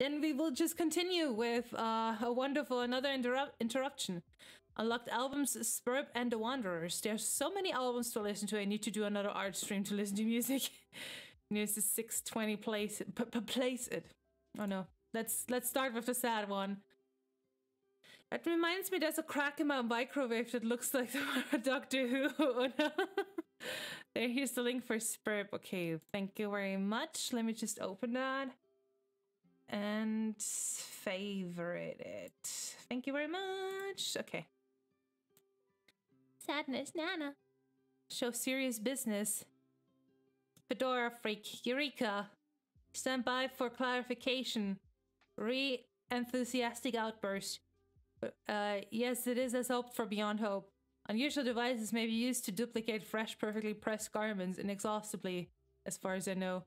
Then we will just continue with a wonderful another interruption. Unlocked albums, Spurb and The Wanderers. There's so many albums to listen to. I need to do another art stream to listen to music. News is 620. Place it. Oh no. Let's start with the sad one. That reminds me, there's a crack in my microwave that looks like the Doctor Who. Oh no. Here's the link for Spurb. Okay, thank you very much. Let me just open that and favorite it. Thank you very much. Okay. Sadness, Nana. Show serious business. Fedora freak. Eureka. Stand by for clarification. Enthusiastic outburst. Yes, it is as hoped for Beyond Hope. Unusual devices may be used to duplicate fresh, perfectly pressed garments inexhaustibly, as far as I know.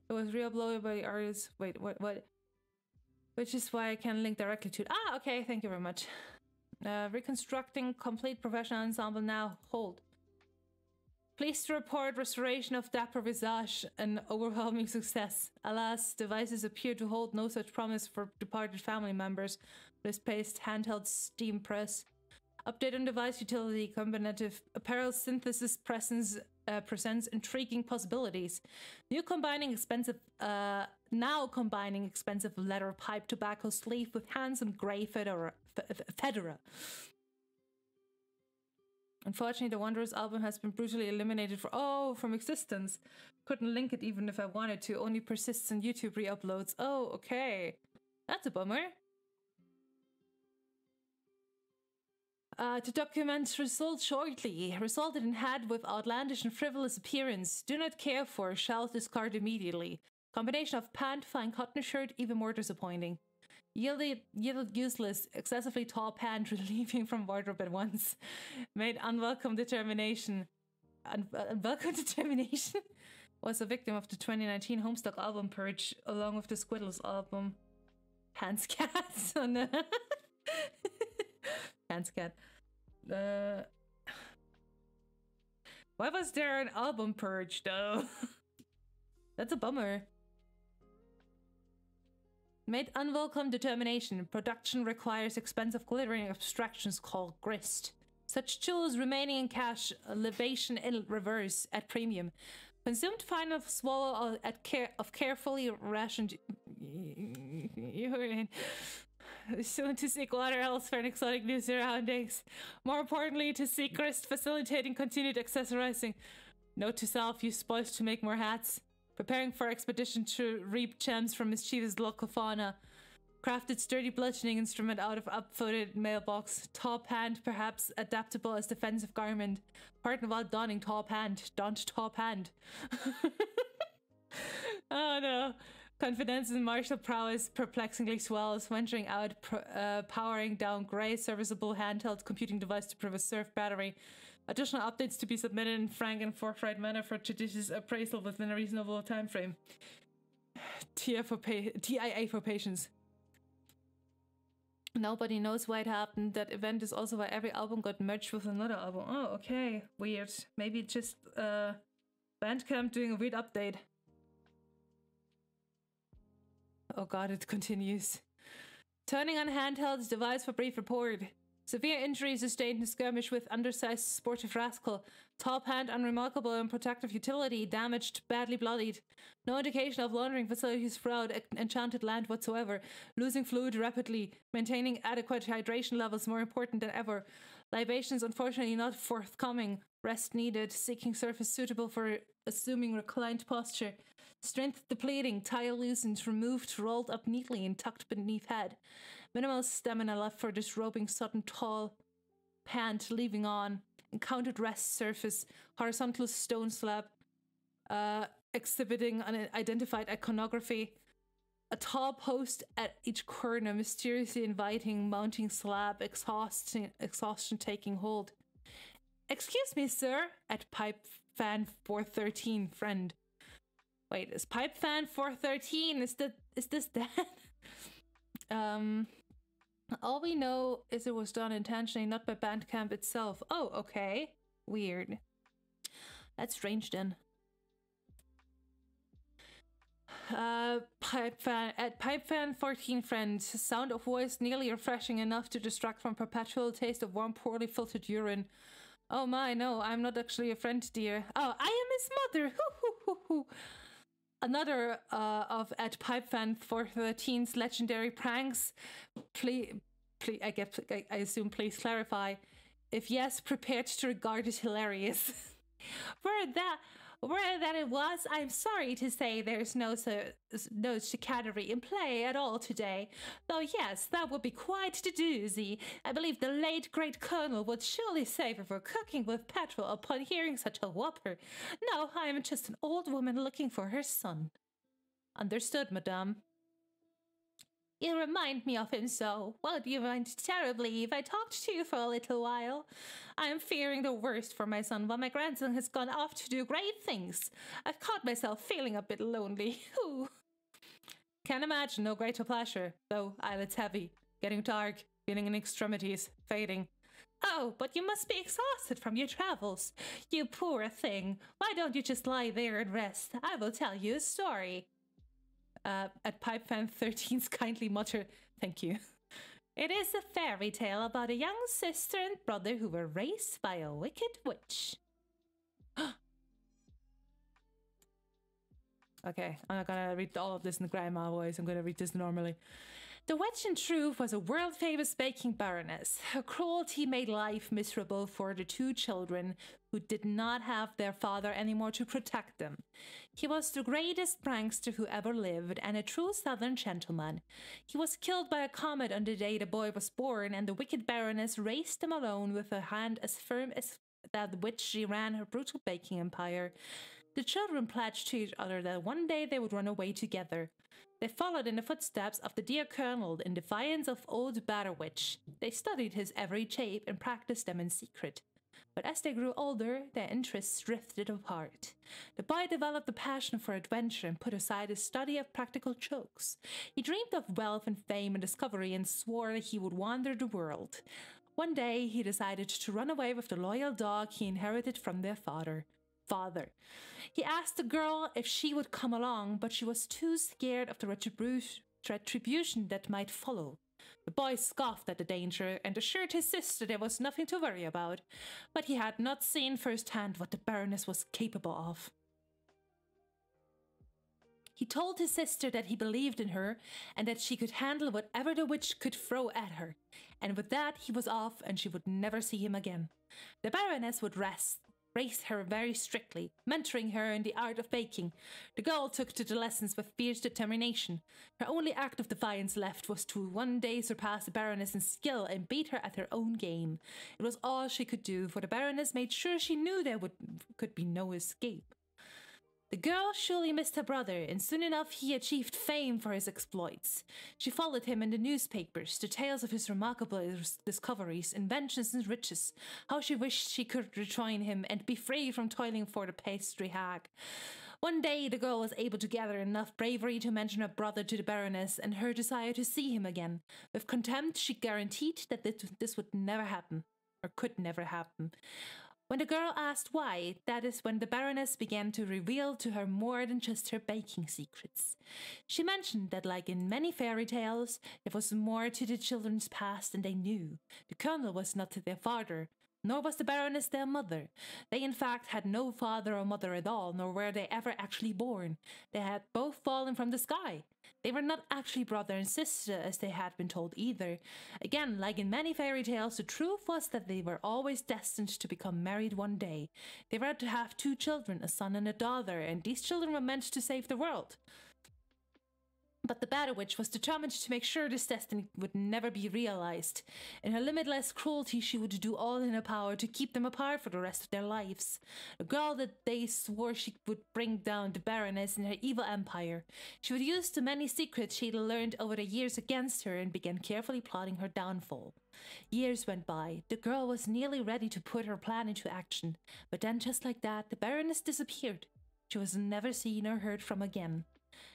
It was re-uploaded by the artist. Wait, what? Which is why I can link directly to it. Ah, okay, thank you very much. Reconstructing complete professional ensemble now. Hold. Pleased to report restoration of dapper visage, an overwhelming success. Alas, devices appear to hold no such promise for departed family members. Misplaced handheld steam press. Update on device utility. Combinative apparel synthesis presents intriguing possibilities. Now combining expensive leather pipe tobacco sleeve with handsome grey fedora. Unfortunately, the Wanderers album has been brutally eliminated from existence. Couldn't link it even if I wanted to. Only persists in YouTube re-uploads. Oh, okay. That's a bummer. To document results shortly. Resulted in hat with outlandish and frivolous appearance. Do not care for. Shall discard immediately. Combination of pant, fine cotton shirt, even more disappointing. Yielded useless, excessively tall pant relieving from wardrobe at once. Made unwelcome determination. Unwelcome determination? Was a victim of the 2019 Homestuck album purge, along with the Squiddles album. Hans Cats. Oh no. Hans Cat. Why was there an album purge though? That's a bummer. Made unwelcome determination. Production requires expensive glittering abstractions called grist. Such jewels remaining in cash, libation in reverse at premium. Consumed final swallow of carefully rationed urine. Soon to seek water elsewhere in exotic new surroundings. More importantly, to seek grist facilitating continued accessorizing. Note to self, use spoils to make more hats. Preparing for expedition to reap gems from mischievous local fauna. Crafted sturdy bludgeoning instrument out of upfooted mailbox. Tall pant, perhaps adaptable as defensive garment. Partner while donning tall pant. Donned tall pant. Oh no. Confidence in martial prowess perplexingly swells. Venturing out, powering down grey serviceable handheld computing device to preserve battery. Additional updates to be submitted in frank and forthright manner for judicious appraisal within a reasonable time frame. TIA for patience. Nobody knows why it happened. That event is also why every album got merged with another album. Oh, okay. Weird. Maybe just Bandcamp doing a weird update. Oh god, it continues. Turning on handheld device for brief report. Severe injury sustained in skirmish with undersized sportive rascal. Tall pant, unremarkable in protective utility. Damaged, badly bloodied. No indication of laundering facilities throughout enchanted land whatsoever. Losing fluid rapidly. Maintaining adequate hydration levels more important than ever. Libations unfortunately not forthcoming. Rest needed. Seeking surface suitable for assuming reclined posture. Strength depleting. Tile loosened. Removed. Rolled up neatly and tucked beneath head. Minimal stamina left for disrobing sudden tall pant leaving on. Encountered rest surface. Horizontal stone slab. Exhibiting unidentified iconography. A tall post at each corner. Mysteriously inviting. Mounting slab. Exhaustion taking hold. Excuse me, sir. At Pipe Fan 413, friend. Wait, is Pipe Fan 413? Is this that? All we know is it was done intentionally, not by Bandcamp itself. Oh, okay. Weird. That's strange then. Pipefan 14 friend, sound of voice nearly refreshing enough to distract from perpetual taste of warm, poorly filtered urine. Oh my, no, I'm not actually a friend, dear. Oh, I am his mother. Another of at Pipefan 413's legendary pranks. Please, I assume, please clarify. If yes, prepared to regard it hilarious. Where that it was, I'm sorry to say there's no chicanery in play at all today. Though yes, that would be quite the doozy. I believe the late great Colonel would surely savor for cooking with petrol upon hearing such a whopper. No, I am just an old woman looking for her son. Understood, madame. You remind me of him so. Won't you mind terribly if I talked to you for a little while? I am fearing the worst for my son while my grandson has gone off to do great things. I've caught myself feeling a bit lonely. Ooh. Can't imagine no greater pleasure, though eyelids heavy, getting dark, feeling in extremities, fading. Oh, but you must be exhausted from your travels. You poor thing. Why don't you just lie there and rest? I will tell you a story. At Pipefan 13's kindly mutter, thank you. It is a fairy tale about a young sister and brother who were raised by a wicked witch. Okay, I'm not gonna read all of this in the grandma voice. I'm gonna read this normally. The witch, in truth, was a world-famous baking baroness. Her cruelty made life miserable for the two children who did not have their father anymore to protect them. He was the greatest prankster who ever lived and a true southern gentleman. He was killed by a comet on the day the boy was born, and the wicked baroness raised him alone with a hand as firm as that which she ran her brutal baking empire. The children pledged to each other that one day they would run away together. They followed in the footsteps of the dear Colonel in defiance of old Batterwitch. They studied his every shape and practiced them in secret. But as they grew older, their interests drifted apart. The boy developed a passion for adventure and put aside his study of practical jokes. He dreamed of wealth and fame and discovery and swore that he would wander the world. One day, he decided to run away with the loyal dog he inherited from their father. He asked the girl if she would come along, but she was too scared of the retribution that might follow. The boy scoffed at the danger and assured his sister there was nothing to worry about, but he had not seen firsthand what the Baroness was capable of. He told his sister that he believed in her and that she could handle whatever the witch could throw at her, and with that he was off and she would never see him again. The Baroness would raised her very strictly, mentoring her in the art of baking. The girl took to the lessons with fierce determination. Her only act of defiance left was to one day surpass the Baroness in skill and beat her at her own game. It was all she could do, for the Baroness made sure she knew there could be no escape. The girl surely missed her brother, and soon enough he achieved fame for his exploits. She followed him in the newspapers, the tales of his remarkable discoveries, inventions and riches, how she wished she could rejoin him and be free from toiling for the pastry hag. One day the girl was able to gather enough bravery to mention her brother to the Baroness and her desire to see him again. With contempt she guaranteed that this would never happen, or could never happen. When the girl asked why, that is when the Baroness began to reveal to her more than just her baking secrets. She mentioned that, like in many fairy tales, there was more to the children's past than they knew. The Colonel was not their father, nor was the Baroness their mother. They in fact had no father or mother at all, nor were they ever actually born. They had both fallen from the sky. They were not actually brother and sister as they had been told either. Again, like in many fairy tales, the truth was that they were always destined to become married one day. They were to have two children, a son and a daughter, and these children were meant to save the world. But the Batterwitch was determined to make sure this destiny would never be realized. In her limitless cruelty, she would do all in her power to keep them apart for the rest of their lives. The girl that they swore she would bring down the Baroness in her evil empire. She would use the many secrets she'd learned over the years against her and began carefully plotting her downfall. Years went by. The girl was nearly ready to put her plan into action. But then, just like that, the Baroness disappeared. She was never seen or heard from again.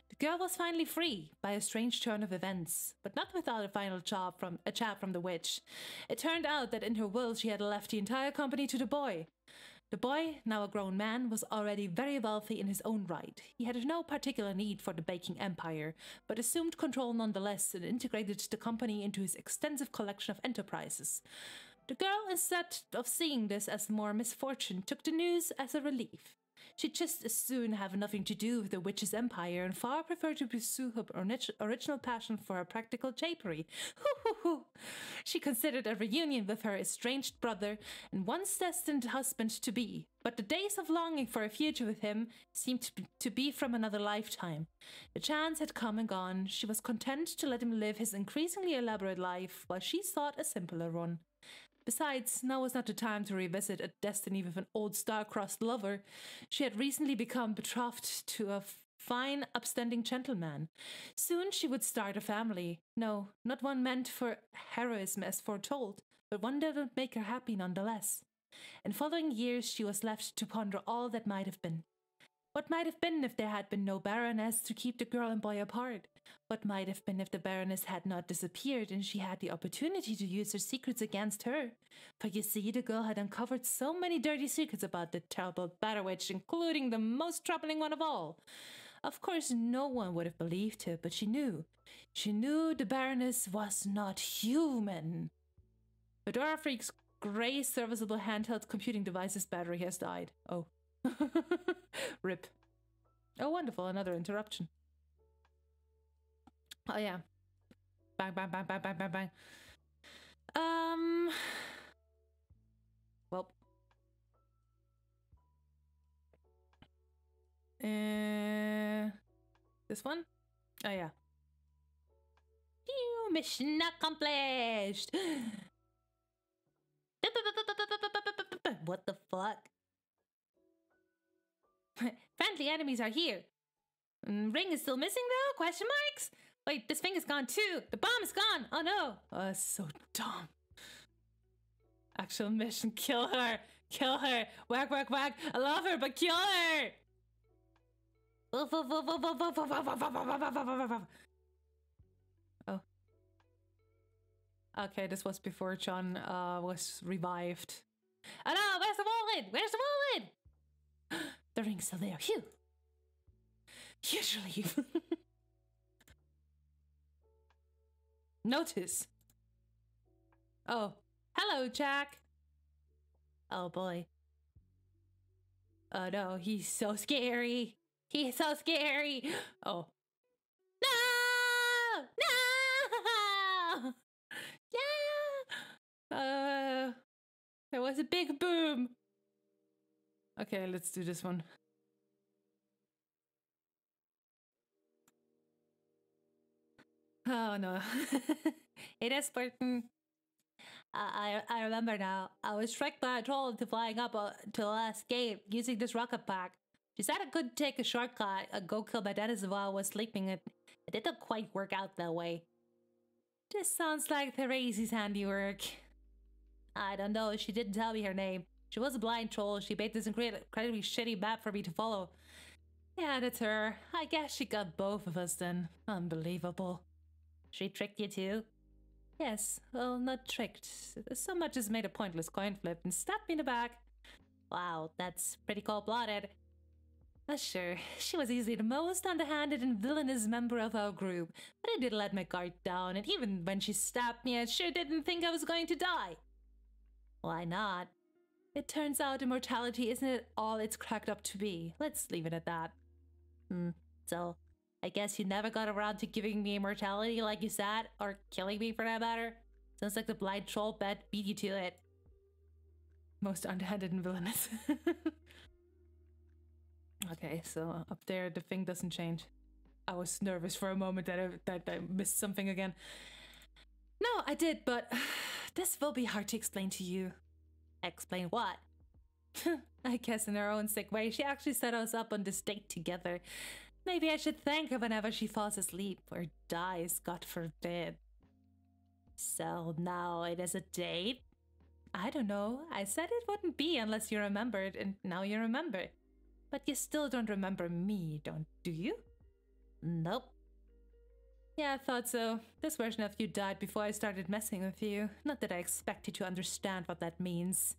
The girl was finally free by a strange turn of events, but not without a final jab from the witch. It turned out that in her will she had left the entire company to the boy. The boy, now a grown man, was already very wealthy in his own right. He had no particular need for the baking empire, but assumed control nonetheless and integrated the company into his extensive collection of enterprises. The girl, instead of seeing this as more misfortune, took the news as a relief. She'd just as soon have nothing to do with the witch's empire and far prefer to pursue her original passion for her practical drapery. She considered a reunion with her estranged brother and once destined husband-to-be, but the days of longing for a future with him seemed to be from another lifetime. The chance had come and gone. She was content to let him live his increasingly elaborate life, while she sought a simpler one. Besides, now was not the time to revisit a destiny with an old star-crossed lover. She had recently become betrothed to a fine, upstanding gentleman. Soon she would start a family. No, not one meant for heroism as foretold, but one that would make her happy nonetheless. In following years she was left to ponder all that might have been. What might have been if there had been no Baroness to keep the girl and boy apart? What might have been if the Baroness had not disappeared and she had the opportunity to use her secrets against her? For you see, the girl had uncovered so many dirty secrets about the terrible Batterwitch, including the most troubling one of all. Of course, no one would have believed her, but she knew. She knew the Baroness was not human. Fedora Freak's grey serviceable handheld computing device's battery has died. Oh. Rip. Oh, wonderful. Another interruption. Oh, yeah. Bang, bang, bang, bang, bang, bang, bang. Well. This one? Oh, yeah. Mission accomplished! What the fuck? Friendly enemies are here. Ring is still missing though? Question marks? Wait, this thing is gone too. The bomb is gone. Oh no. Oh, that's so dumb. Actual mission. Kill her. Kill her. Whack, whack, whack. I love her, but kill her. Oh. Okay, this was before John was revived. Oh no, where's the wallet? Where's the wallet? The ring's still there. Phew. Usually. Notice. Oh. Hello, Jack. Oh, boy. Oh, no. He's so scary. He's so scary. Oh. No! No! Yeah! There was a big boom. Okay, let's do this one. Oh no. It is Burton. I remember now. I was struck by a troll into flying up to the last gate using this rocket pack. She said I could take a shortcut and go kill my dad while I was sleeping. It didn't quite work out that way. This sounds like Therese's handiwork. I don't know. She didn't tell me her name. She was a blind troll. She made this incredibly shitty map for me to follow. Yeah, that's her. I guess she got both of us then. Unbelievable. She tricked you too? Yes, well, not tricked. So much as made a pointless coin flip and stabbed me in the back. Wow, that's pretty cold-blooded. Sure, she was easily the most underhanded and villainous member of our group, but I did let my guard down, and even when she stabbed me, I sure didn't think I was going to die. Why not? It turns out immortality isn't it all it's cracked up to be. Let's leave it at that. So, I guess you never got around to giving me immortality like you said, or killing me for that matter? Sounds like the blind troll bet beat you to it. Most underhanded and villainous. Okay, so up there the thing doesn't change. I was nervous for a moment that I missed something again. No, I did, but this will be hard to explain to you. Explain what? I guess in her own sick way, she actually set us up on this date together. Maybe I should thank her whenever she falls asleep or dies, God forbid. So now it is a date? I don't know. I said it wouldn't be unless you remembered, and now you remember. But you still don't remember me, do you? Nope. Yeah, I thought so. This version of you died before I started messing with you. Not that I expect you to understand what that means.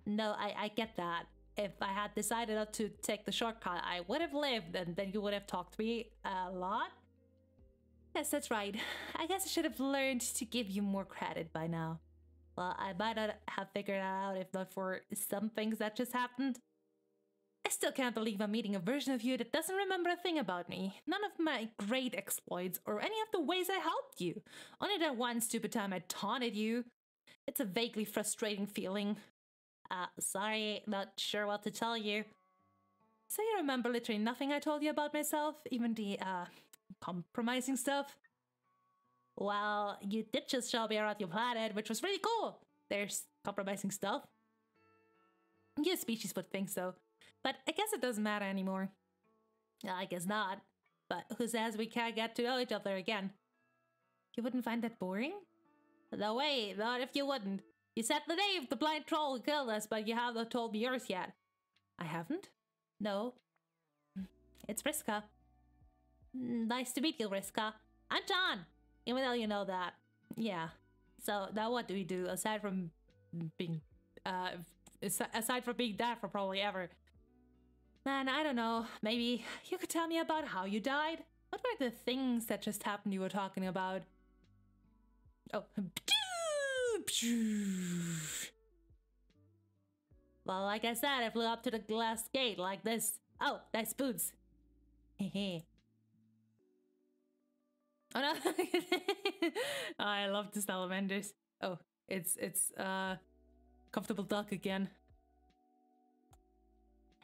No, I get that. If I had decided not to take the shortcut, I would have lived, and then you would have talked to me a lot. Yes, that's right. I guess I should have learned to give you more credit by now. Well, I might not have figured that out if not for some things that just happened. I still can't believe I'm meeting a version of you that doesn't remember a thing about me. None of my great exploits or any of the ways I helped you. Only that one stupid time I taunted you. It's a vaguely frustrating feeling. Sorry, not sure what to tell you. So you remember literally nothing I told you about myself? Even the, compromising stuff? Well, you did just show me around your planet, which was really cool. There's compromising stuff. Your species would think so. But I guess it doesn't matter anymore. I guess not. But who says we can't get to know each other again? You wouldn't find that boring? No way, not if you wouldn't. You said the name of the blind troll who killed us, but you haven't told me yours yet. I haven't? No. It's Vriska. Nice to meet you, Vriska. I'm John, even though you know that. Yeah. So now what do we do aside from being dead for probably ever? Man, I don't know. Maybe you could tell me about how you died? What were the things that just happened you were talking about? Oh. Well, like I said, I flew up to the glass gate like this. Oh, nice boots. Hehe. Oh no. Oh, I love the salamanders. Oh, it's comfortable duck again.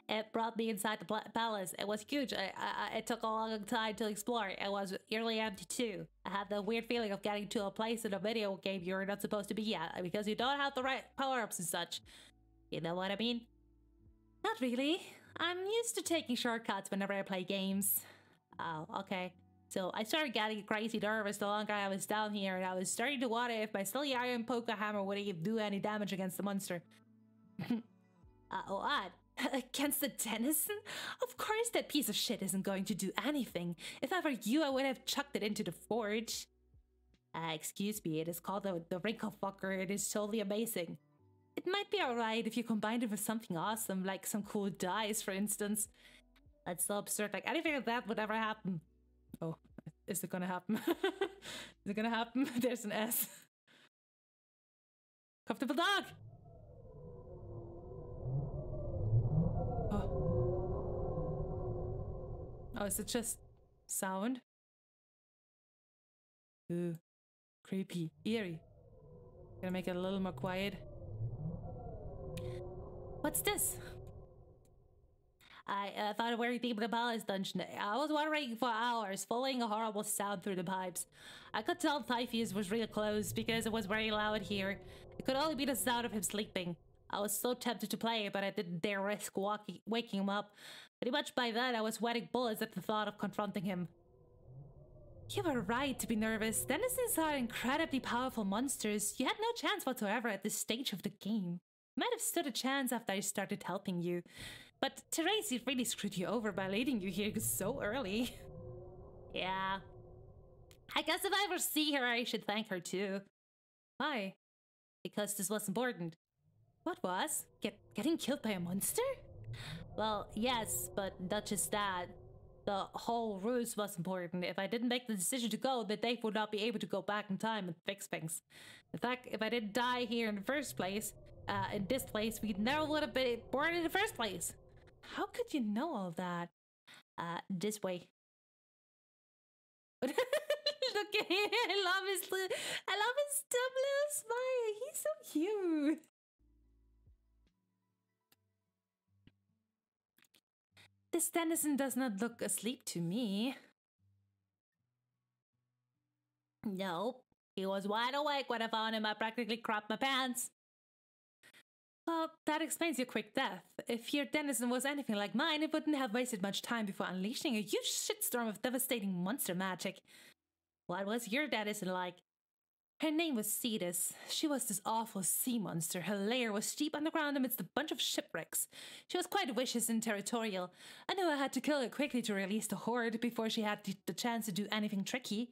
It brought me inside the palace. It was huge. It took a long time to explore. It was eerily empty too. I had the weird feeling of getting to a place in a video game you're not supposed to be at because you don't have the right power-ups and such. You know what I mean? Not really. I'm used to taking shortcuts whenever I play games. Oh, okay. So I started getting crazy nervous the longer I was down here, and I was starting to wonder if my silly iron poker hammer would even do any damage against the monster. Odd. Against the denizen? Of course that piece of shit isn't going to do anything. If I were you, I would have chucked it into the forge. Excuse me, it is called the wrinkle fucker. It is totally amazing. It might be alright if you combined it with something awesome, like some cool dice, for instance. That's so absurd, like anything like that would ever happen. Oh, is it gonna happen? Is it gonna happen? There's an S. Comfortable dog! Oh, is it just sound? Ooh, creepy, eerie. Gonna make it a little more quiet. What's this? I thought we were deep in the palace dungeon. I was wandering for hours, following a horrible sound through the pipes. I could tell Typheus was real close because it was very loud here. It could only be the sound of him sleeping. I was so tempted to play, but I didn't dare risk waking him up. Pretty much by then, I was sweating bullets at the thought of confronting him. You were right to be nervous. Denizens are incredibly powerful monsters. You had no chance whatsoever at this stage of the game. You might have stood a chance after I started helping you. But Teresi really screwed you over by leading you here so early. Yeah. I guess if I ever see her, I should thank her too. Why? Because this was important. What was? Getting killed by a monster? Well, yes, but not just that. The whole ruse was important. If I didn't make the decision to go, then Dave would not be able to go back in time and fix things. In fact, if I didn't die here in the first place, in this place, we never would have been born in the first place. How could you know all that? This way. Look at him. I love his dumb little smile. He's so cute. This denizen does not look asleep to me. Nope. He was wide awake when I found him. I practically crapped my pants. Well, that explains your quick death. If your denizen was anything like mine, it wouldn't have wasted much time before unleashing a huge shitstorm of devastating monster magic. What was your denizen like? Her name was Cetus. She was this awful sea monster. Her lair was deep underground amidst a bunch of shipwrecks. She was quite vicious and territorial. I knew I had to kill her quickly to release the horde before she had the chance to do anything tricky.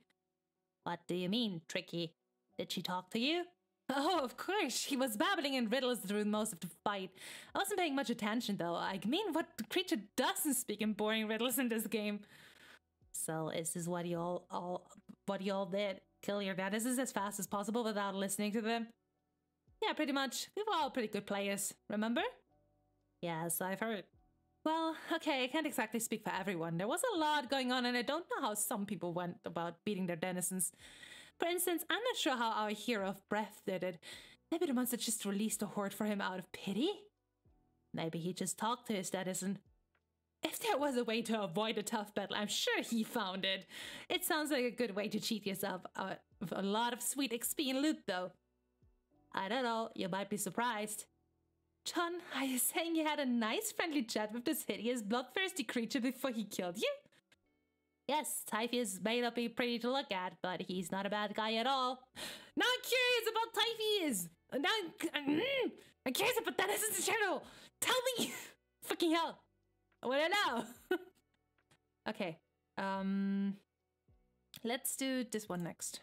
What do you mean, tricky? Did she talk to you? Oh, of course. He was babbling in riddles through most of the fight. I wasn't paying much attention, though. I mean, what creature doesn't speak in boring riddles in this game? So, is this what y'all did? Kill your denizens as fast as possible without listening to them? Yeah, pretty much. We were all pretty good players, remember? Yes, I've heard. Well, okay, I can't exactly speak for everyone. There was a lot going on, and I don't know how some people went about beating their denizens. For instance, I'm not sure how our hero of Breath did it. Maybe the monster just released a horde for him out of pity? Maybe he just talked to his denizen. If there was a way to avoid a tough battle, I'm sure he found it. It sounds like a good way to cheat yourself out of a lot of sweet XP and loot, though. I don't know, you might be surprised. John, are you saying you had a nice friendly chat with this hideous bloodthirsty creature before he killed you? Yes, Typheus may not be pretty to look at, but he's not a bad guy at all. Now I'm curious about Typheus! Now I'm curious about that as in general! Tell me! Fucking hell! I wanna know! Okay, let's do this one next.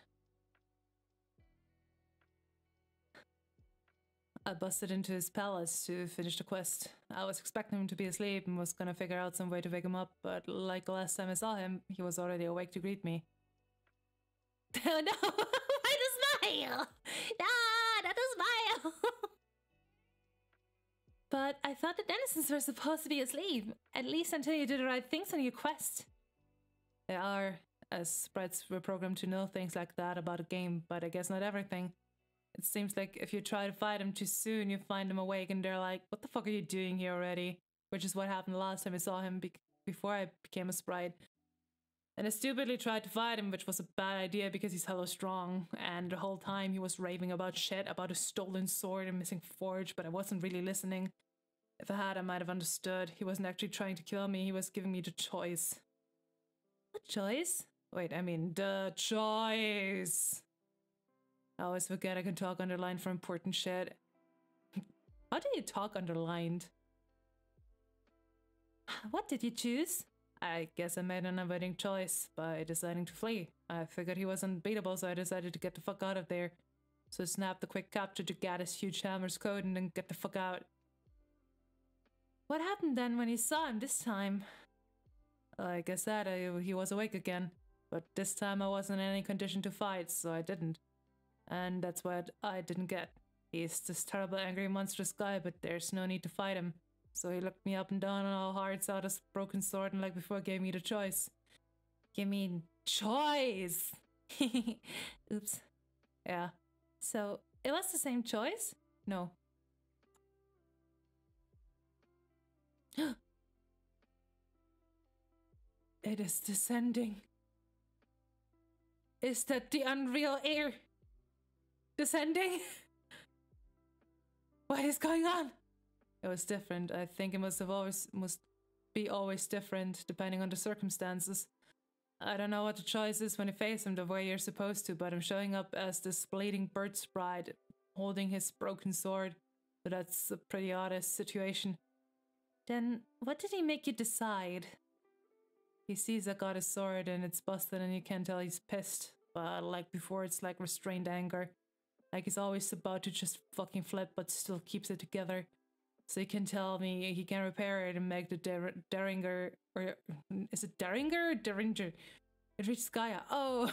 I busted into his palace to finish the quest. I was expecting him to be asleep and was gonna figure out some way to wake him up, but like the last time I saw him, he was already awake to greet me. Oh no! Why the smile? Ah, not the smile! But I thought the denizens were supposed to be asleep, at least until you do the right things on your quest. They are, as sprites were programmed to know things like that about a game, but I guess not everything. It seems like if you try to fight them too soon, you find them awake and they're like, what the fuck are you doing here already? Which is what happened the last time I saw him before I became a sprite. And I stupidly tried to fight him, which was a bad idea because he's hella strong. And the whole time he was raving about shit, about a stolen sword and missing forge, but I wasn't really listening. If I had, I might have understood. He wasn't actually trying to kill me, he was giving me the choice. What choice? Wait, I mean, the choice! I always forget I can talk underlined for important shit. How do you talk underlined? What did you choose? I guess I made an unwitting choice by deciding to flee. I figured he was unbeatable, so I decided to get the fuck out of there. So I snapped the quick capture to get his huge hammer's code and then get the fuck out. What happened then when you saw him this time? Like I said, he was awake again. But this time I wasn't in any condition to fight, so I didn't. And that's what I didn't get. He's this terrible, angry, monstrous guy, but there's no need to fight him. So he looked me up and down on all hard, saw this broken sword, and like before gave me the choice. You mean choice? Oops. Yeah. So it was the same choice? No. It is descending. Is that the unreal air? Descending? What is going on? It was different. I think it must be always different depending on the circumstances. I don't know what the choice is when you face him the way you're supposed to, but I'm showing up as this bleeding bird sprite holding his broken sword. So that's a pretty odd situation. Then what did he make you decide? He sees I got his sword and it's busted and you can tell he's pissed. But like before, it's like restrained anger. Like he's always about to just fucking flip, but still keeps it together. So he can tell me he can repair it and make the Derringer, or is it Derringer or Derringer? It reaches Gaia. Oh!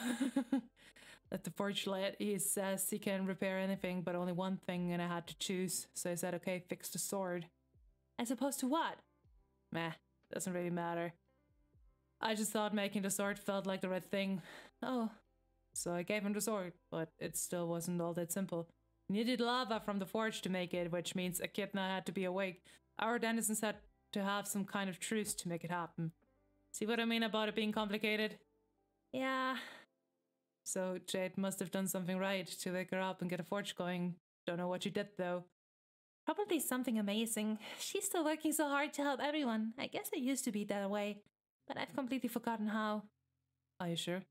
At the forge light, he says he can repair anything, but only one thing, and I had to choose. So I said, okay, fix the sword. As opposed to what? Meh, doesn't really matter. I just thought making the sword felt like the right thing. Oh. So I gave him the sword, but it still wasn't all that simple. Needed lava from the forge to make it, which means Echidna had to be awake. Our denizens had to have some kind of truce to make it happen. See what I mean about it being complicated? Yeah. So Jade must have done something right to wake her up and get a forge going. Don't know what she did though. Probably something amazing. She's still working so hard to help everyone. I guess it used to be that way, but I've completely forgotten how. Are you sure?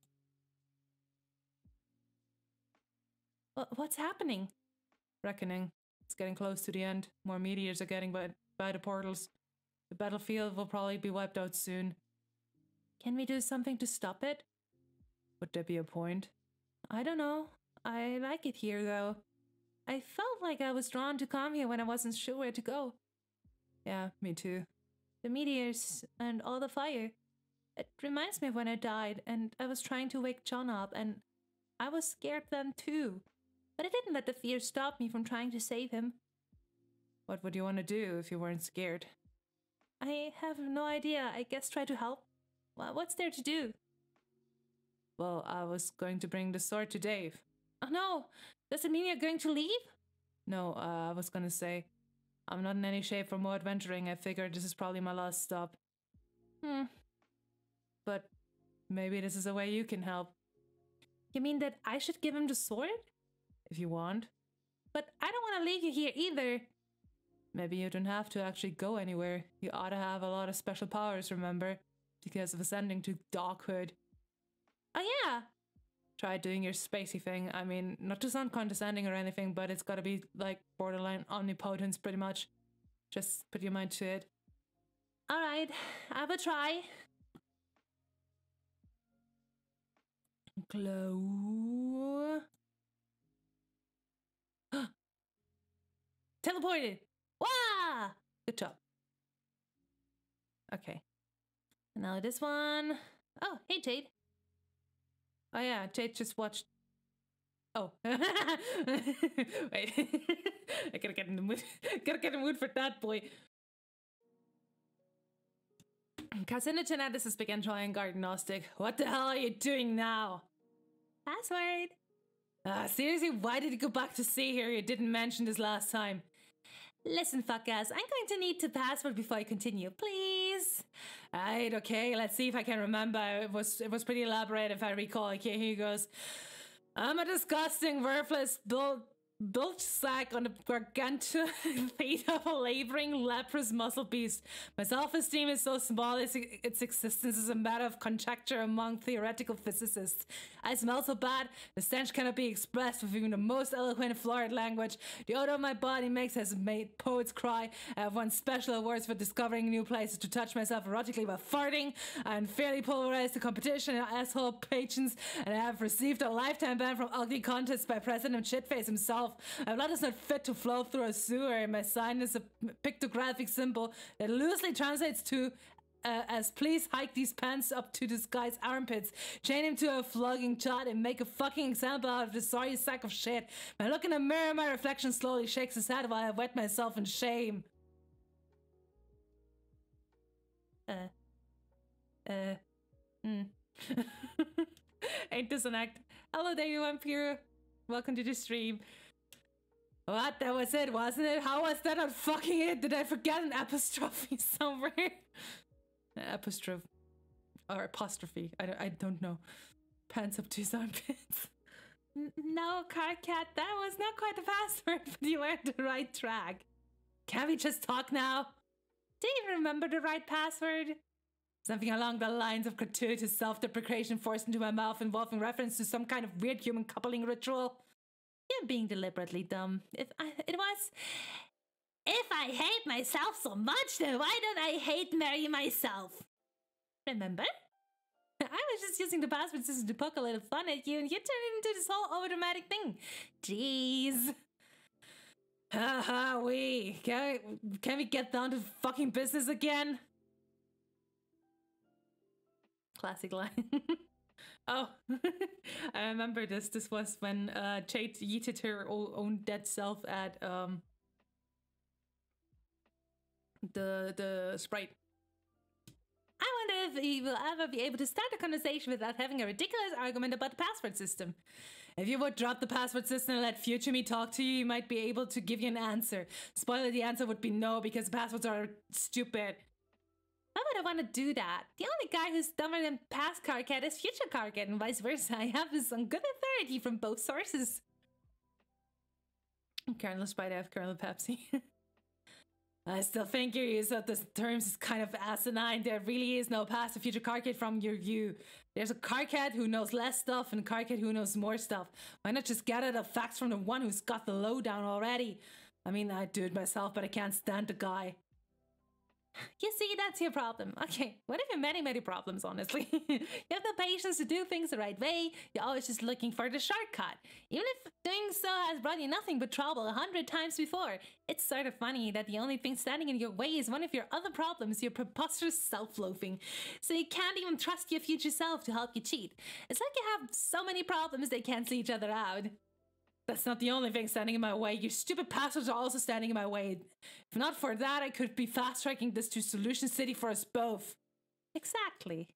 What's happening? Reckoning. It's getting close to the end. More meteors are getting by the portals. The battlefield will probably be wiped out soon. Can we do something to stop it? Would there be a point? I don't know. I like it here though. I felt like I was drawn to come here when I wasn't sure where to go. Yeah, me too. The meteors and all the fire. It reminds me of when I died and I was trying to wake John up and I was scared then too. But I didn't let the fear stop me from trying to save him. What would you want to do if you weren't scared? I have no idea. I guess try to help. Well, what's there to do? Well, I was going to bring the sword to Dave. Oh no! Does it mean you're going to leave? No, I was gonna say, I'm not in any shape for more adventuring. I figured this is probably my last stop. But maybe this is a way you can help. You mean that I should give him the sword? If you want. But I don't want to leave you here either. Maybe you don't have to actually go anywhere. You ought to have a lot of special powers, remember? Because of ascending to Darkhood. Oh yeah! Try doing your spacey thing. I mean, not to sound condescending or anything, but it's gotta be like borderline omnipotence pretty much. Just put your mind to it. Alright, I will try. Glow. Teleported! Wah! Good job. Okay. Now this one. Oh, hey Jade. Oh yeah, Jade just watched. Oh. Wait. I gotta get in the mood. Gotta get in the mood for that boy. Carcinogeneticist has begun trying garden gnostic. What the hell are you doing now? Password. Seriously, why did you go back to sea here? You didn't mention this last time. Listen, fuck-ass, I'm going to need the password before I continue, please. Right, okay, let's see if I can remember. It was pretty elaborate if I recall. Okay, here goes. I'm a disgusting, worthless, bilge sack on the gargantuan feet of a laboring, leprous muscle beast. My self-esteem is so small, its existence is a matter of conjecture among theoretical physicists. I smell so bad, the stench cannot be expressed with even the most eloquent florid language. The odor of my body has made poets cry. I have won special awards for discovering new places to touch myself erotically while farting. I unfairly polarized the competition and asshole patrons, and I have received a lifetime ban from ugly contests by President Shitface himself. My blood is not fit to flow through a sewer, and my sign is a pictographic symbol that loosely translates to as please hike these pants up to this guy's armpits, chain him to a flogging chat, and make a fucking example out of this sorry sack of shit. When I look in the mirror, my reflection slowly shakes his head while I wet myself in shame. Ain't this an act? Hello there, you vampire. Welcome to the stream. What? That was it, wasn't it? How was that not fucking it? Did I forget an apostrophe somewhere? Apostrophe. Or apostrophe. I don't know. Pants up to his armpits. No, Carcat, that was not quite the password, but you were on the right track. Can't we just talk now? Do you remember the right password? Something along the lines of gratuitous self-deprecation forced into my mouth involving reference to some kind of weird human coupling ritual. You're being deliberately dumb. If I hate myself so much, then why don't I hate marry myself? Remember? I was just using the password system to poke a little fun at you, and you turned it into this whole overdramatic thing. Jeez. Haha, can we get down to fucking business again? Classic line. Oh, I remember this. This was when Jade yeeted her own dead self at the Sprite. I wonder if he will ever be able to start a conversation without having a ridiculous argument about the password system. If you would drop the password system and let future me talk to you, you might be able to give you an answer. Spoiler, the answer would be no, because passwords are stupid. Why would I want to do that? The only guy who's dumber than past Carcat is future Carcat, and vice versa. I have this on good authority from both sources. Colonel Sprite F, Colonel Pepsi. I still think your use of the terms is kind of asinine. There really is no past or future Carcat from your view. There's a Carcat who knows less stuff and a Carcat who knows more stuff. Why not just gather the facts from the one who's got the lowdown already? I mean, I'd do it myself, but I can't stand the guy. You see, that's your problem. Okay, one of your many, many problems, honestly. You have the patience to do things the right way. You're always just looking for the shortcut. Even if doing so has brought you nothing but trouble 100 times before. It's sort of funny that the only thing standing in your way is one of your other problems, your preposterous self-loathing. So you can't even trust your future self to help you cheat. It's like you have so many problems they cancel each other out. That's not the only thing standing in my way. Your stupid passwords are also standing in my way. If not for that, I could be fast-tracking this to Solution City for us both. Exactly.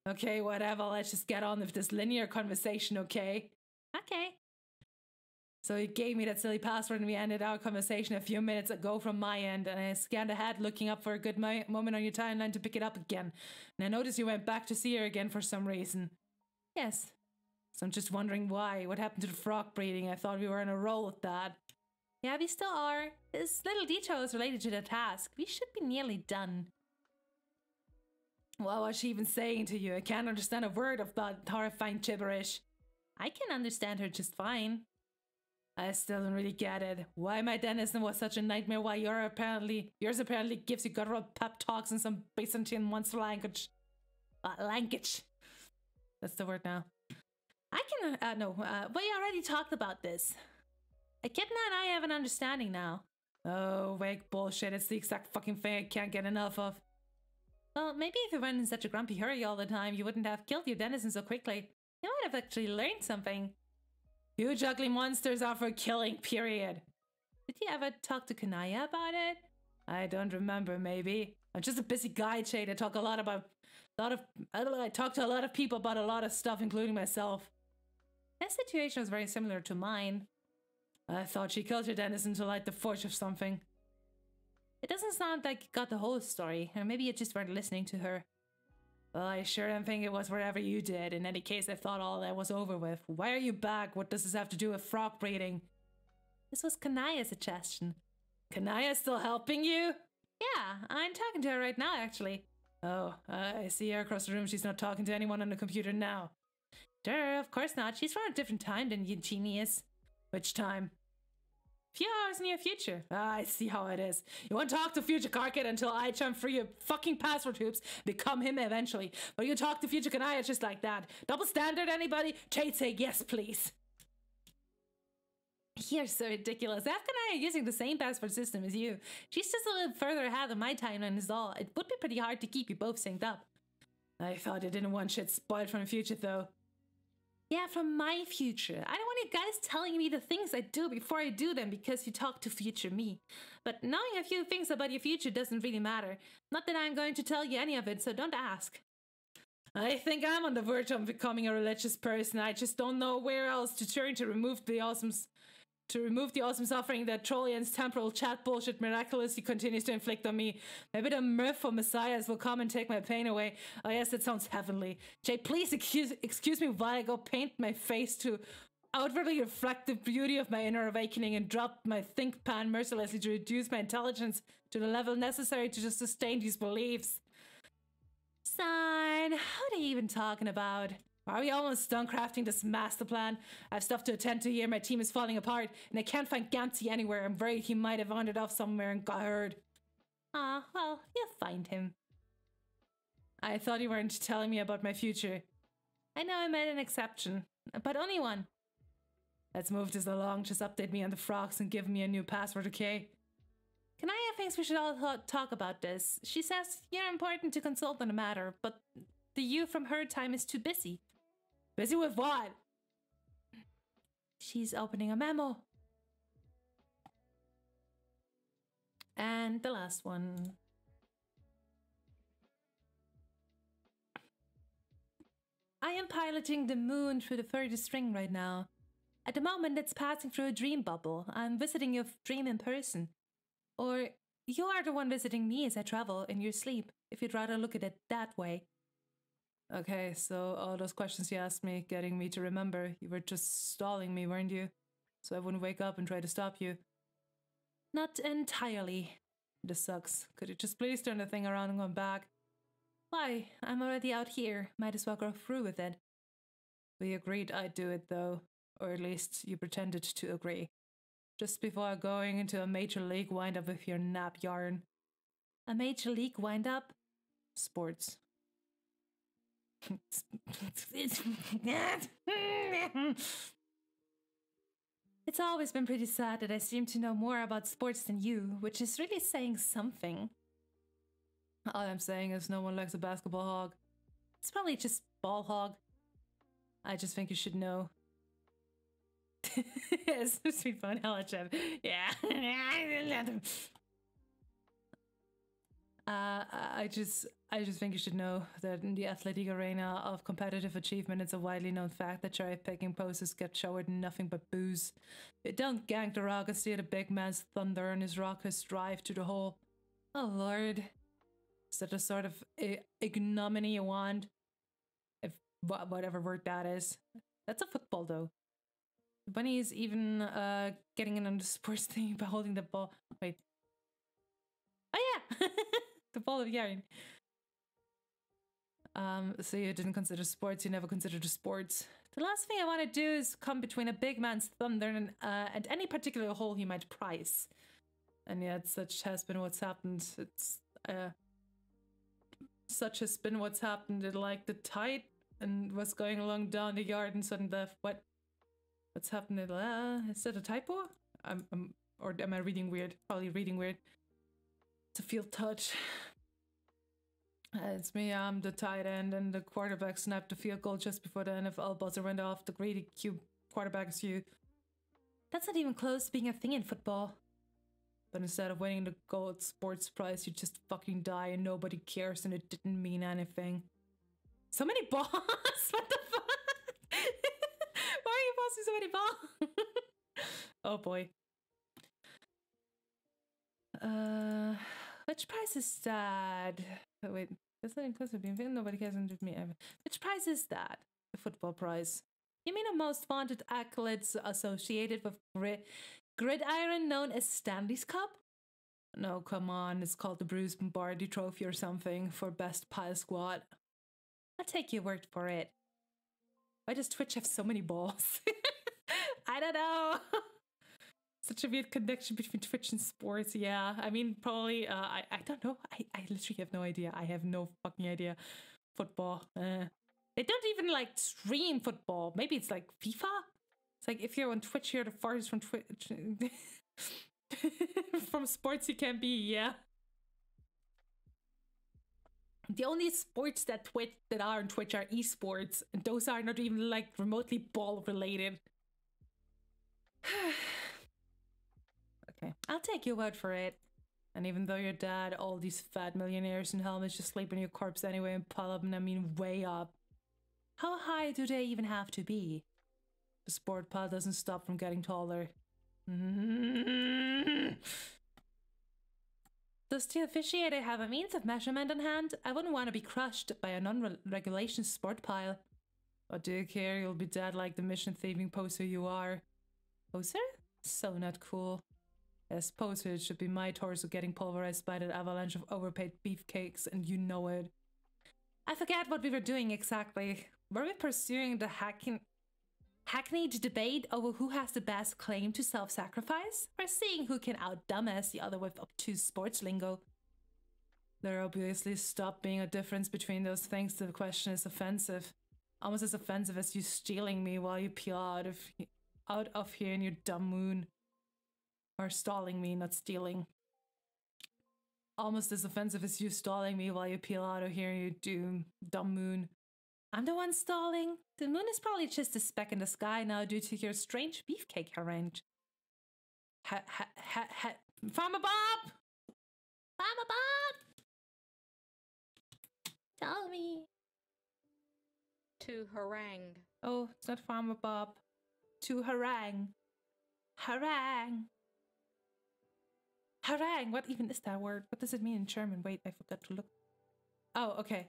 Okay, whatever. Let's just get on with this linear conversation, okay? Okay. So he gave me that silly password and we ended our conversation a few minutes ago from my end, and I scanned ahead looking up for a good moment on your timeline to pick it up again. And I noticed you went back to see her again for some reason. Yes. So I'm just wondering why. What happened to the frog breeding? I thought we were on a roll with that. Yeah, we still are. This little detail is related to the task. We should be nearly done. What was she even saying to you? I can't understand a word of that horrifying gibberish. I can understand her just fine. I still don't really get it. Why my dentist was such a nightmare while yours apparently gives you guttural pep talks in some Byzantine monster language. Language. That's the word now. I can, we already talked about this. Echidna and I have an understanding now. Oh, wake bullshit. It's the exact fucking thing I can't get enough of. Well, maybe if you weren't in such a grumpy hurry all the time, you wouldn't have killed your denizen so quickly. You might have actually learned something. Huge ugly monsters are for killing, period. Did you ever talk to Kanaya about it? I don't remember, maybe. I'm just a busy guy, Jade. I talk to a lot of people about a lot of stuff, including myself. That situation was very similar to mine. I thought she killed her denizen to light the forge of something. It doesn't sound like you got the whole story, or maybe you just weren't listening to her. Well, I sure don't think it was whatever you did. In any case, I thought all that was over with. Why are you back? What does this have to do with frog breeding? This was Kanaya's suggestion. Kanaya's still helping you? Yeah, I'm talking to her right now, actually. Oh, I see her across the room. She's not talking to anyone on the computer now. Sure, of course not. She's from a different time than you, genius. Which time? Few hours in your future. Ah, I see how it is. You won't talk to future Karkit until I jump through your fucking password hoops, become him eventually. But you talk to future Kanaya just like that. Double standard, anybody? Jade, say yes, please. You're so ridiculous. I have Kanaya using the same password system as you. She's just a little further ahead of my timeline is all. It would be pretty hard to keep you both synced up. I thought you didn't want shit spoiled from the future, though. Yeah, from my future. I don't want you guys telling me the things I do before I do them because you talk to future me. But knowing a few things about your future doesn't really matter. Not that I'm going to tell you any of it, so don't ask. I think I'm on the verge of becoming a religious person. I just don't know where else to turn to remove the awesome suffering that Trollian's temporal chat bullshit miraculously continues to inflict on me. Maybe the mirthful messiahs will come and take my pain away. Oh yes, that sounds heavenly. Jay, please excuse me while I go paint my face to outwardly reflect the beauty of my inner awakening and drop my think pan mercilessly to reduce my intelligence to the level necessary to just sustain these beliefs. Sign, what are you even talking about? Are we almost done crafting this master plan? I have stuff to attend to here. My team is falling apart, and I can't find Gampsy anywhere. I'm worried he might have wandered off somewhere and got hurt. Ah, well, you'll find him. I thought you weren't telling me about my future. I know I made an exception, but only one. Let's move this along. Just update me on the frogs and give me a new password, okay? Kanaya thinks we should all talk about this. She says you're important to consult on the matter, but the you from her time is too busy. Busy with what? She's opening a memo. And the last one. I am piloting the moon through the furthest ring right now. At the moment, it's passing through a dream bubble. I'm visiting your dream in person. Or you are the one visiting me as I travel in your sleep, if you'd rather look at it that way. Okay, so all those questions you asked me, getting me to remember, you were just stalling me, weren't you? So I wouldn't wake up and try to stop you. Not entirely. This sucks. Could you just please turn the thing around and come back? Why? I'm already out here. Might as well go through with it. We agreed I'd do it, though. Or at least you pretended to agree. Just before going into a major league wind-up with your nap yarn. A major league wind-up? Sports. It's always been pretty sad that I seem to know more about sports than you, which is really saying something. All I'm saying is no one likes a basketball hog. It's probably just ball hog. I just think you should know. It's sweet fun, hella Jeff. Yeah. I just think you should know that in the athletic arena of competitive achievement, it's a widely known fact that cherry-picking poses get showered in nothing but booze. You don't gank the raucously at a big man's thunder and his raucous drive to the hole. Oh lord. Is that a sort of ignominy you want? If whatever word that is. That's a football though. The bunny is even getting in on the sports thing by holding the ball. Wait. Oh yeah! The ball of yarn. So you didn't consider sports, you never considered the sports. The last thing I want to do is come between a big man's thunder and any particular hole he might prize. And yet such has been what's happened. It's such has been what's happened. It like the tide and was going along down the yard and sudden death. What's happened? Is that a typo? Or am I reading weird? Probably reading weird. To feel touch. It's me, I'm the tight end, and the quarterback snapped the field goal just before the NFL buzzer went off. The greedy cube quarterback is you. That's not even close to being a thing in football. But instead of winning the gold sports prize, you just fucking die and nobody cares and it didn't mean anything. So many balls! What the fuck? Why are you passing so many balls? Oh boy. Which prize is that? Oh, wait, that's not inclusive. Nobody cares with me ever. Which prize is that? The football prize. You mean a most vaunted accolades associated with gridiron known as Stanley's Cup? No, come on. It's called the Bruce Bombardi Trophy or something for best pile squat. I'll take your word for it. Why does Twitch have so many balls? I don't know. Such a weird connection between Twitch and sports. Yeah, I mean, probably, I don't know. I literally have no idea. I have no fucking idea. Football. They don't even, like, stream football. Maybe it's like FIFA? It's like, if you're on Twitch, you're the farthest from Twitch. From sports you can be, yeah. The only sports that are on Twitch are esports. And those are not even, like, remotely ball-related. Okay, I'll take your word for it. And even though you're dead, all these fat millionaires in helmets just sleep on your corpse anyway and pile up, and I mean way up. How high do they even have to be? The sport pile doesn't stop from getting taller. Does the officiator have a means of measurement on hand? I wouldn't want to be crushed by a non-regulation sport pile. What do you care? You'll be dead like the mission-thieving poser you are. Poser? So not cool. Yes, poser, it should be my torso getting pulverized by that avalanche of overpaid beefcakes, and you know it. I forget what we were doing exactly. Were we pursuing the hackneyed debate over who has the best claim to self-sacrifice? Or seeing who can out-dumbass the other with obtuse sports lingo? There obviously stopped being a difference between those things. The question is offensive. Almost as offensive as you stealing me while you peel out of here in your dumb moon. Or stalling me, not stealing. Almost as offensive as you stalling me while you peel out of here in your dumb moon. I'm the one stalling. The moon is probably just a speck in the sky now due to your strange beefcake arrange. Farmer Bob! Farmer Bob! Tell me. To harangue. Oh, it's not Farmer Bob. To harangue. Harangue. Harangue! What even is that word? What does it mean in German? Wait, I forgot to look. Oh, okay.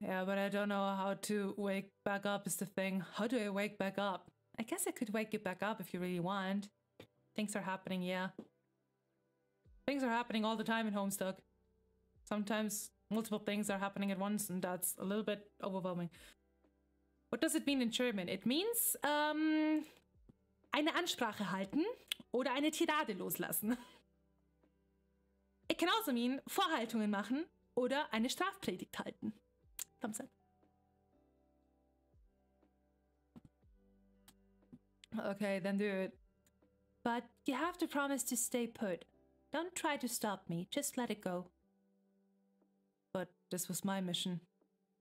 Yeah, but I don't know how to wake back up is the thing. How do I wake back up? I guess I could wake you back up if you really want. Things are happening, yeah. Things are happening all the time in Homestuck. Sometimes multiple things are happening at once, and that's a little bit overwhelming. What does it mean in German? It means, eine Ansprache halten oder eine Tirade loslassen. It can also mean Vorhaltungen machen oder eine Strafpredigt halten. Thumbs up. Okay, then do it. But you have to promise to stay put. Don't try to stop me, just let it go. But this was my mission.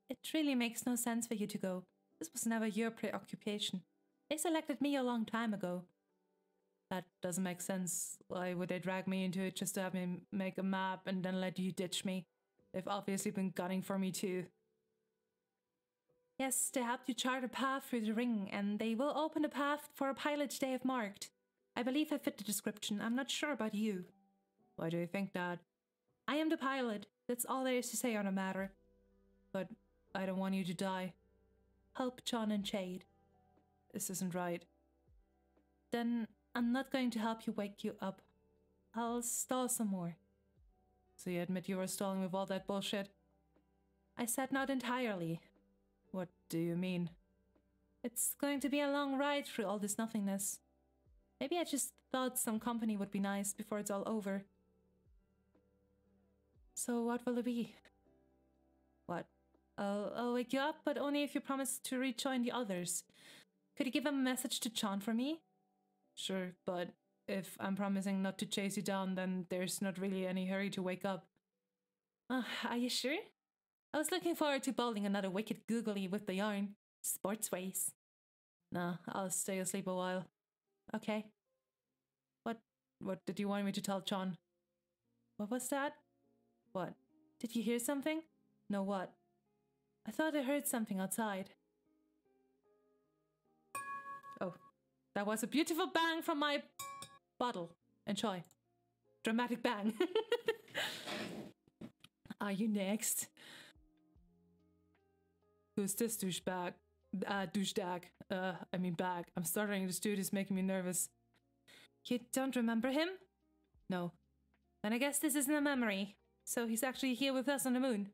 It really makes no sense for you to go. This was never your preoccupation. They selected me a long time ago. That doesn't make sense. Why would they drag me into it just to have me make a map and then let you ditch me? They've obviously been gunning for me too. Yes, they helped you chart a path through the ring, and they will open a path for a pilot they have marked. I believe I fit the description. I'm not sure about you. Why do you think that? I am the pilot. That's all there is to say on the matter. But I don't want you to die. Help John and Jade. This isn't right. Then I'm not going to help you wake you up. I'll stall some more. So you admit you were stalling with all that bullshit? I said not entirely. What do you mean? It's going to be a long ride through all this nothingness. Maybe I just thought some company would be nice before it's all over. So what will it be? What? I'll wake you up, but only if you promise to rejoin the others. Could you give a message to John for me? Sure, but if I'm promising not to chase you down, then there's not really any hurry to wake up. Are you sure? I was looking forward to bowling another wicked googly with the yarn. Sports ways. Nah, I'll stay asleep a while. Okay. What did you want me to tell John? What was that? What? Did you hear something? No, what? I thought I heard something outside. Oh, that was a beautiful bang from my bottle. Enjoy. Dramatic bang. Are you next? Who's this douchebag? Douchebag. I mean bag. I'm stuttering. This dude is making me nervous. You don't remember him? No. Then I guess this isn't a memory. So he's actually here with us on the moon.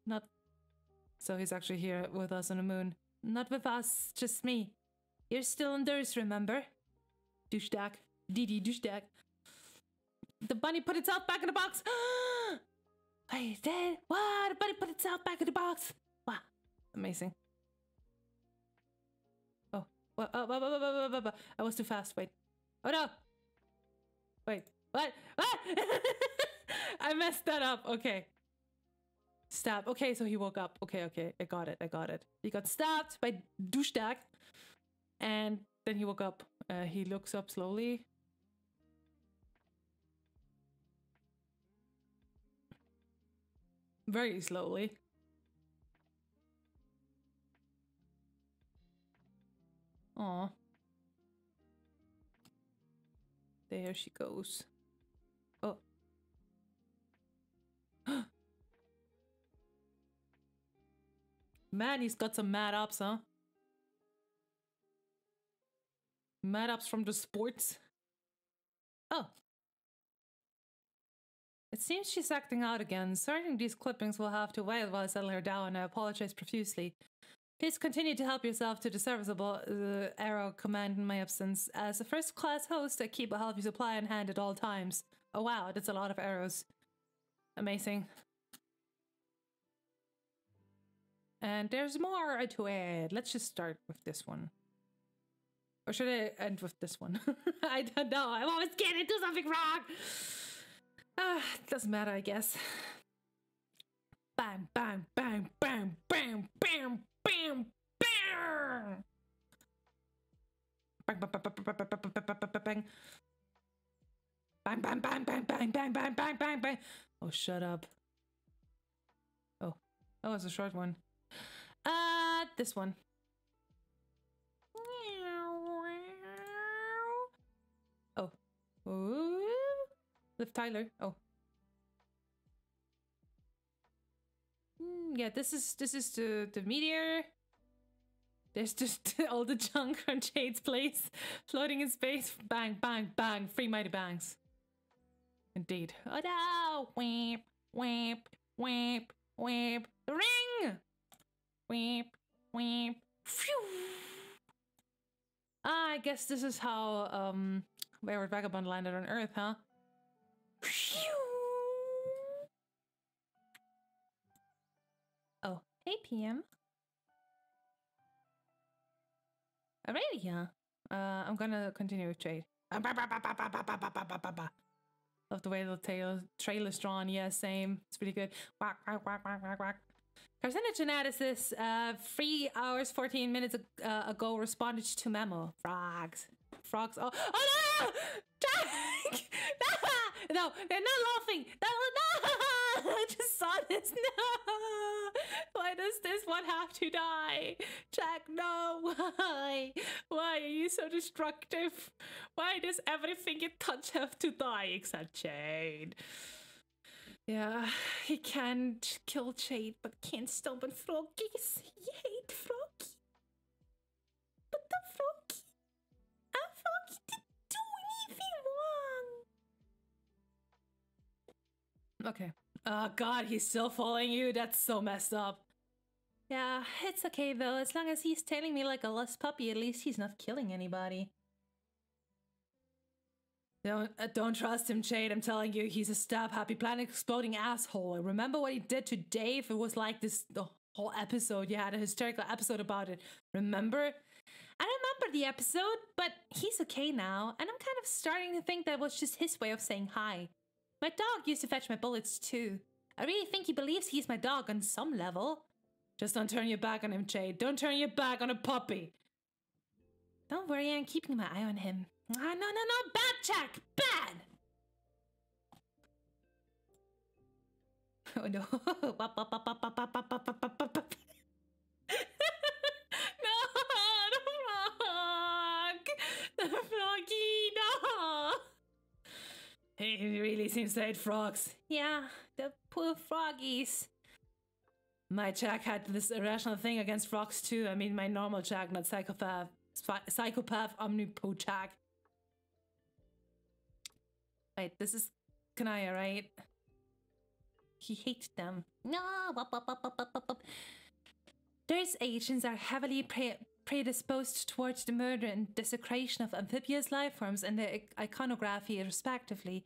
So he's actually here with us on the moon. Not with us, just me. You're still on Earth, remember? Douchebag. Didi douchebag. The bunny put itself back in the box. Wait, what? The bunny put itself back in the box. Wow. Amazing. Oh. I was too fast. Wait. Oh no. Wait. What? What? I messed that up. Okay. Stab. Okay, so he woke up. Okay. I got it. He got stabbed by douchebag. And then he woke up. He looks up slowly. Very slowly. Aw. There she goes. Oh. Man, he's got some mad ups, huh? Mad ups from the sports. Oh. It seems she's acting out again. Sorting these clippings will have to wait while I settle her down. I apologize profusely. Please continue to help yourself to the serviceable arrow command in my absence. As a first-class host, I keep a healthy supply on hand at all times. Oh wow, that's a lot of arrows. Amazing. And there's more to it. Let's just start with this one. Or should I end with this one? I don't know. I'm always getting into something wrong. Doesn't matter, I guess. Bang, bang, bang, bang, bang, bang, bang, bang. Bang, bang, bang, bang, bang, bang. Bang, bang, bang, bang, bang, bang, bang, bang, bang, bang. Oh, shut up. Oh, that was a short one. This one. Oh. Ooh. Liv Tyler. Oh. Yeah, this is the meteor. There's just all the junk from Jade's place floating in space. Bang, bang, bang. Free mighty bangs. Indeed. Oh no! Weep, weep, weep, weep. The ring! Weep, weep. Phew! I guess this is how Wayward Vagabond landed on Earth, huh? Phew! 8 p.m. Alrighty, yeah. I'm gonna continue with trade. Love the way the trail is drawn. Yeah, same. It's pretty good. Whack, whack, whack, whack, whack, whack. Carcinogenic analysis, 3 hours, 14 minutes ago responded to memo. Frogs. Frogs. Oh no! Jack! No, they're not laughing. No! I just saw this. No! Why does this one have to die? Jack, no! Why? Why are you so destructive? Why does everything you touch have to die except Jade? Yeah, he can't kill Jade, but can't stop on froggies. He hate froggy. But the froggy didn't do anything wrong. Okay. Oh god, he's still following you? That's so messed up. Yeah, it's okay though. As long as he's tailing me like a lost puppy, at least he's not killing anybody. Don't trust him, Jade. I'm telling you, he's a stab-happy, planet-exploding asshole. Remember what he did to Dave? It was like this, the whole episode. You had a hysterical episode about it. Remember? I remember the episode, but he's okay now. And I'm kind of starting to think that was just his way of saying hi. My dog used to fetch my bullets too. I really think he believes he's my dog on some level. Just don't turn your back on him, Jade. Don't turn your back on a puppy. Don't worry, I'm keeping my eye on him. Ah, no, bad, Jack, bad! Oh no. No, the frog! The froggy, no! He really seems to hate frogs. Yeah, the poor froggies. My Jack had this irrational thing against frogs too. I mean, my normal Jack, not psychopath. Psychopath omnipot Jack. Wait, this is Kanaya, right? He hates them. No. Those agents are heavily predisposed towards the murder and desecration of amphibious life forms and their iconography, respectively.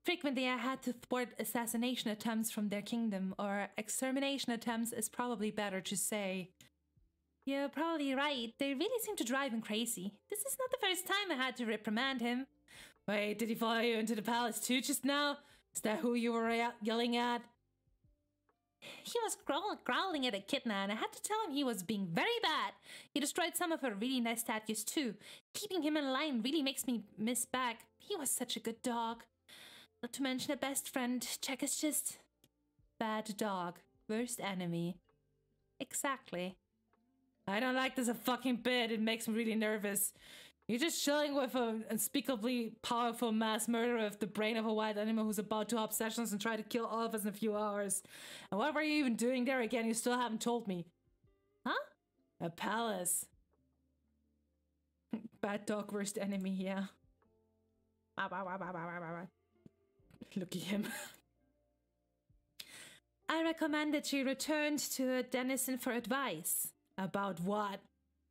Frequently, I had to thwart assassination attempts from their kingdom, or extermination attempts is probably better to say. You're probably right. They really seem to drive him crazy. This is not the first time I had to reprimand him. Wait, did he follow you into the palace too just now? Is that who you were yelling at? He was growling at Echidna, and I had to tell him he was being very bad. He destroyed some of her really nice statues too. Keeping him in line really makes me miss back. He was such a good dog. Not to mention a best friend. Jack is just... bad dog. Worst enemy. Exactly. I don't like this a fucking bit. It makes me really nervous. You're just chilling with an unspeakably powerful mass murderer with the brain of a wild animal who's about to hop sessions and try to kill all of us in a few hours. And what were you even doing there again? You still haven't told me. Huh? A palace. Bad dog, worst enemy, yeah. Look at him. I recommend that you returned to a denizen for advice. About what?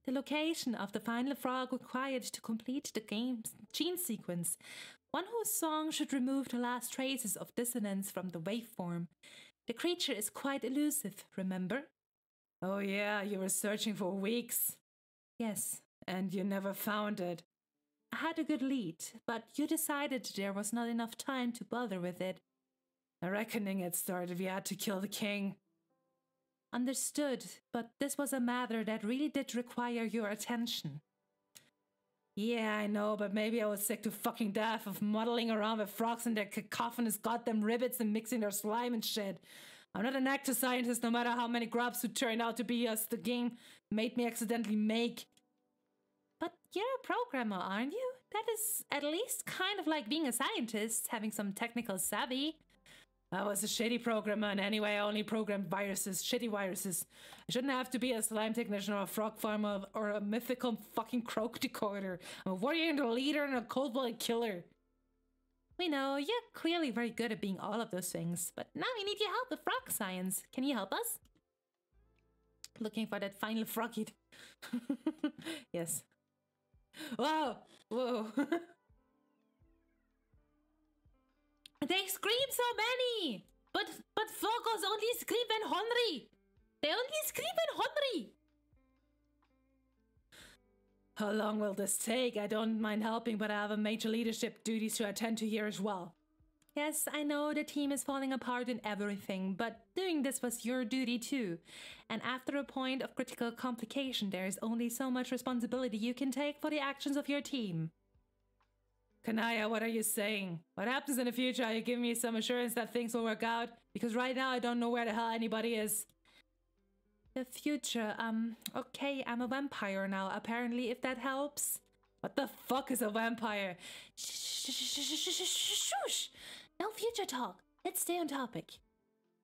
The location of the final frog required to complete the game's gene sequence. One whose song should remove the last traces of dissonance from the waveform. The creature is quite elusive, remember? Oh yeah, you were searching for weeks. Yes, and you never found it. I had a good lead, but you decided there was not enough time to bother with it. A reckoning had started. We had to kill the king. Understood, but this was a matter that really did require your attention. Yeah, I know, but maybe I was sick to fucking death of muddling around with frogs and their cacophonous goddamn ribbits and mixing their slime and shit. I'm not an actor scientist, no matter how many grubs who turned out to be us the game made me accidentally make. But you're a programmer, aren't you? That is at least kind of like being a scientist, having some technical savvy. I was a shitty programmer, and anyway, I only programmed viruses, shitty viruses. I shouldn't have to be a slime technician or a frog farmer or a mythical fucking croak decoder. I'm a warrior and a leader and a cold-blooded killer. We know, you're clearly very good at being all of those things, but now we need your help with frog science. Can you help us? Looking for that final froggy. Yes. Wow! Whoa! They scream so many! But frogos only scream when hungry! They only scream when hungry. How long will this take? I don't mind helping, but I have a major leadership duties to attend to here as well. Yes, I know the team is falling apart in everything, but doing this was your duty too. And after a point of critical complication, there is only so much responsibility you can take for the actions of your team. Kanaya, what are you saying? What happens in the future? Are you giving me some assurance that things will work out? Because right now I don't know where the hell anybody is. The future, okay, I'm a vampire now, apparently, if that helps. What the fuck is a vampire? Shush! No future talk. Let's stay on topic.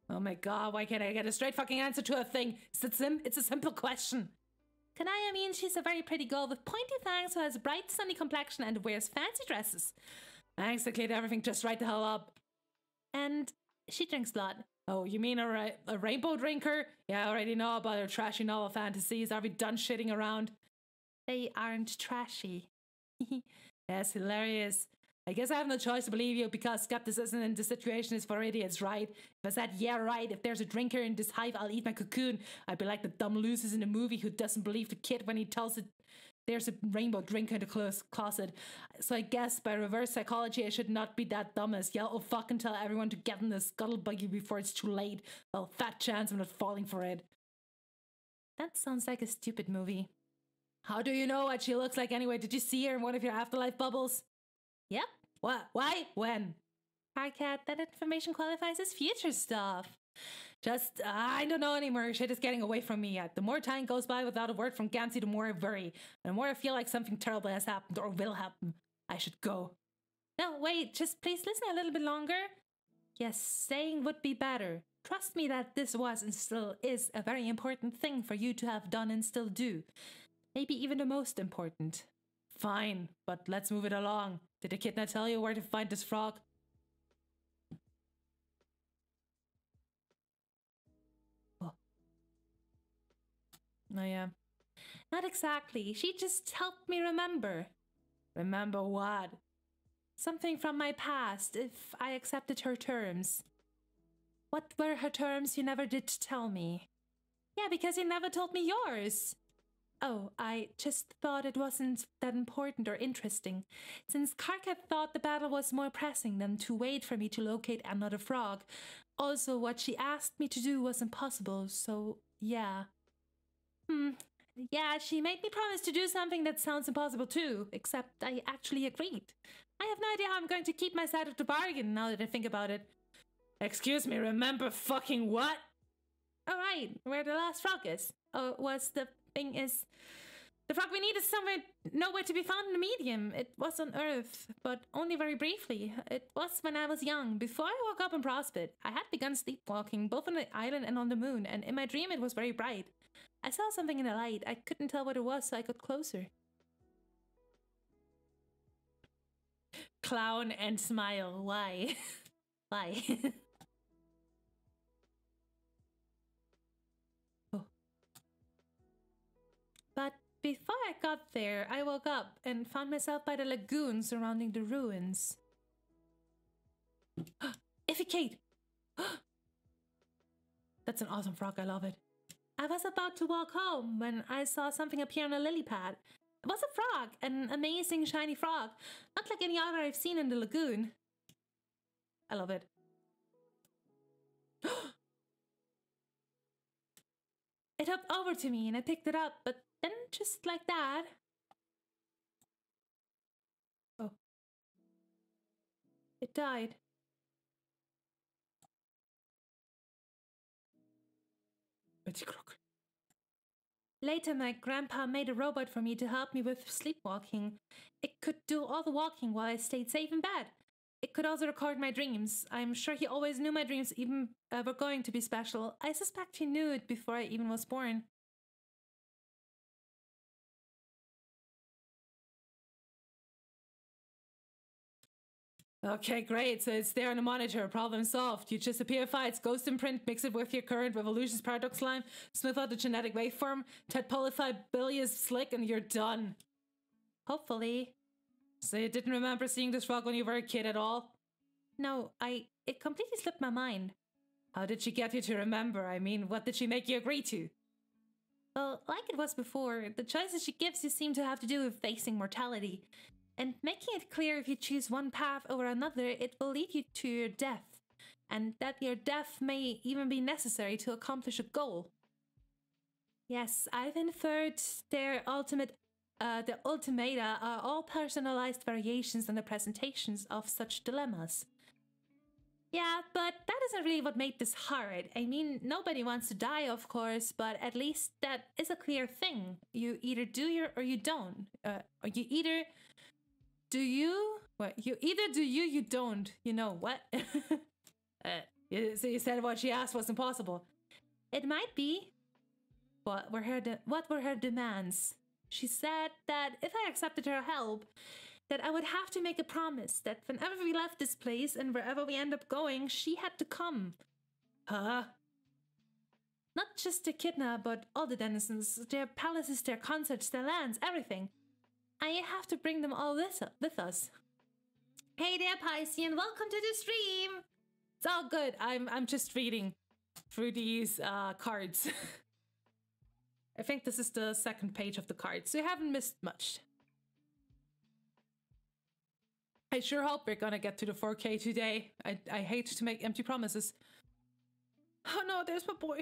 Oh my god, why can't I get a straight fucking answer to a thing? It's a simple question. Kanaya means she's a very pretty girl with pointy fangs who has a bright sunny complexion and wears fancy dresses. Thanks to clear everything just right the hell up. And she drinks blood. Oh, you mean a rainbow drinker? Yeah, I already know about her trashy novel fantasies. Are we done shitting around? They aren't trashy. That's hilarious. I guess I have no choice to believe you because skepticism in this situation is for idiots, right? If I said, yeah, right, if there's a drinker in this hive, I'll eat my cocoon. I'd be like the dumb losers in the movie who doesn't believe the kid when he tells it there's a rainbow drink in the closet. So I guess by reverse psychology, I should not be that dumb as yell, oh fuck, and tell everyone to get in the scuttle buggy before it's too late. Well, fat chance I'm not falling for it. That sounds like a stupid movie. How do you know what she looks like anyway? Did you see her in one of your afterlife bubbles? Yep. What? Why? When? Cat, that information qualifies as future stuff. Just, I don't know anymore. Shit is getting away from me yet. The more time goes by without a word from Gansey, the more I worry. And the more I feel like something terrible has happened or will happen. I should go. No, wait, just please listen a little bit longer. Yes, staying would be better. Trust me that this was and still is a very important thing for you to have done and still do. Maybe even the most important. Fine, but let's move it along. Did the kid not tell you where to find this frog? Oh yeah. Not exactly. She just helped me remember. Remember what? Something from my past, if I accepted her terms. What were her terms you never did tell me? Yeah, because you never told me yours. Oh, I just thought it wasn't that important or interesting, since Karkat thought the battle was more pressing than to wait for me to locate another frog. Also, what she asked me to do was impossible, so yeah. Yeah, she made me promise to do something that sounds impossible too, except I actually agreed. I have no idea how I'm going to keep my side of the bargain now that I think about it. Excuse me, remember fucking what? Alright, where the last frog is. Oh, the thing is... The frog we need is nowhere to be found in the medium. It was on Earth, but only very briefly. It was when I was young, before I woke up in Prospect. I had begun sleepwalking, both on the island and on the moon, and in my dream it was very bright. I saw something in the light. I couldn't tell what it was, so I got closer. Clown and smile. Why? Why? Oh. But before I got there, I woke up and found myself by the lagoon surrounding the ruins. Efficate! That's an awesome frog. I love it. I was about to walk home when I saw something appear on a lily pad. It was a frog, an amazing shiny frog, not like any other I've seen in the lagoon. I love it. It hopped over to me and I picked it up, but then just like that... Oh. It died. Betty Crocker. Later, my grandpa made a robot for me to help me with sleepwalking. It could do all the walking while I stayed safe in bed. It could also record my dreams. I'm sure he always knew my dreams even were going to be special. I suspect he knew it before I even was born. Okay, great. So it's there on the monitor. Problem solved. You just appear fights, ghost imprint, mix it with your current Revolutions paradox line, smooth out the genetic waveform, Tedpolify bilious slick, and you're done. Hopefully. So you didn't remember seeing this frog when you were a kid at all? No, it completely slipped my mind. How did she get you to remember? I mean, what did she make you agree to? Well, like it was before, the choices she gives you seem to have to do with facing mortality. And making it clear if you choose one path over another, it will lead you to your death. And that your death may even be necessary to accomplish a goal. Yes, I've inferred the ultimata are all personalized variations on the presentations of such dilemmas. Yeah, but that isn't really what made this hard. I mean, nobody wants to die, of course, but at least that is a clear thing. You either do or you don't. Or you either do you? What? You either do you don't. You know what? So you said what she asked was impossible. It might be. What were her demands? She said that if I accepted her help, that I would have to make a promise that whenever we left this place and wherever we end up going, she had to come. Huh? Not just the Echidna, but all the denizens, their palaces, their concerts, their lands, everything. I have to bring them all with us. Hey there, Piscean, welcome to the stream! It's all good, I'm just reading through these cards. I think this is the second page of the cards, so you haven't missed much. I sure hope we're gonna get to the 4K today. I hate to make empty promises. Oh no, there's my boy.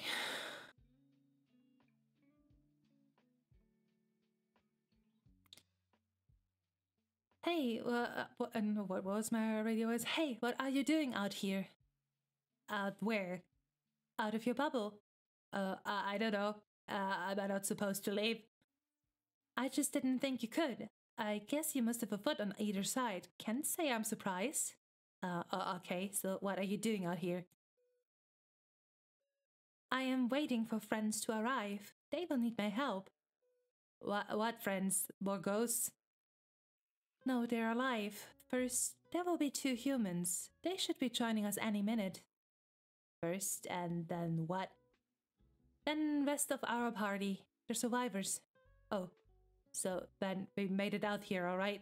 Hey, what was my radio voice? Hey, what are you doing out here? Out where? Out of your bubble? I don't know. Am I not supposed to leave? I just didn't think you could. I guess you must have a foot on either side. Can't say I'm surprised. Okay, so what are you doing out here? I am waiting for friends to arrive. They will need my help. What friends? More ghosts? No, they're alive. First, there will be 2 humans. They should be joining us any minute. First, and then what? Then rest of our party. They're survivors. Oh. So then we made it out here, all right?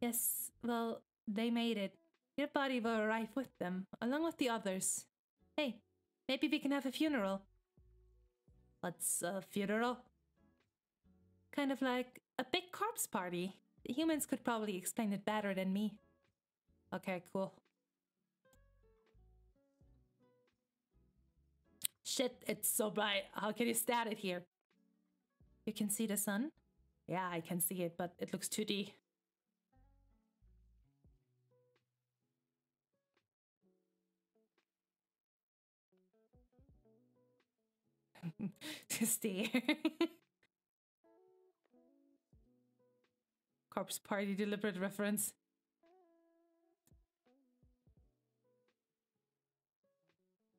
Yes, well, they made it. Your body will arrive with them, along with the others. Hey, maybe we can have a funeral. What's a funeral? Kind of like a big corpse party. The humans could probably explain it better than me. Okay, cool. Shit, it's so bright. How can you stand it here? You can see the sun? Yeah, I can see it, but it looks 2D. Stare. Corpse party deliberate reference.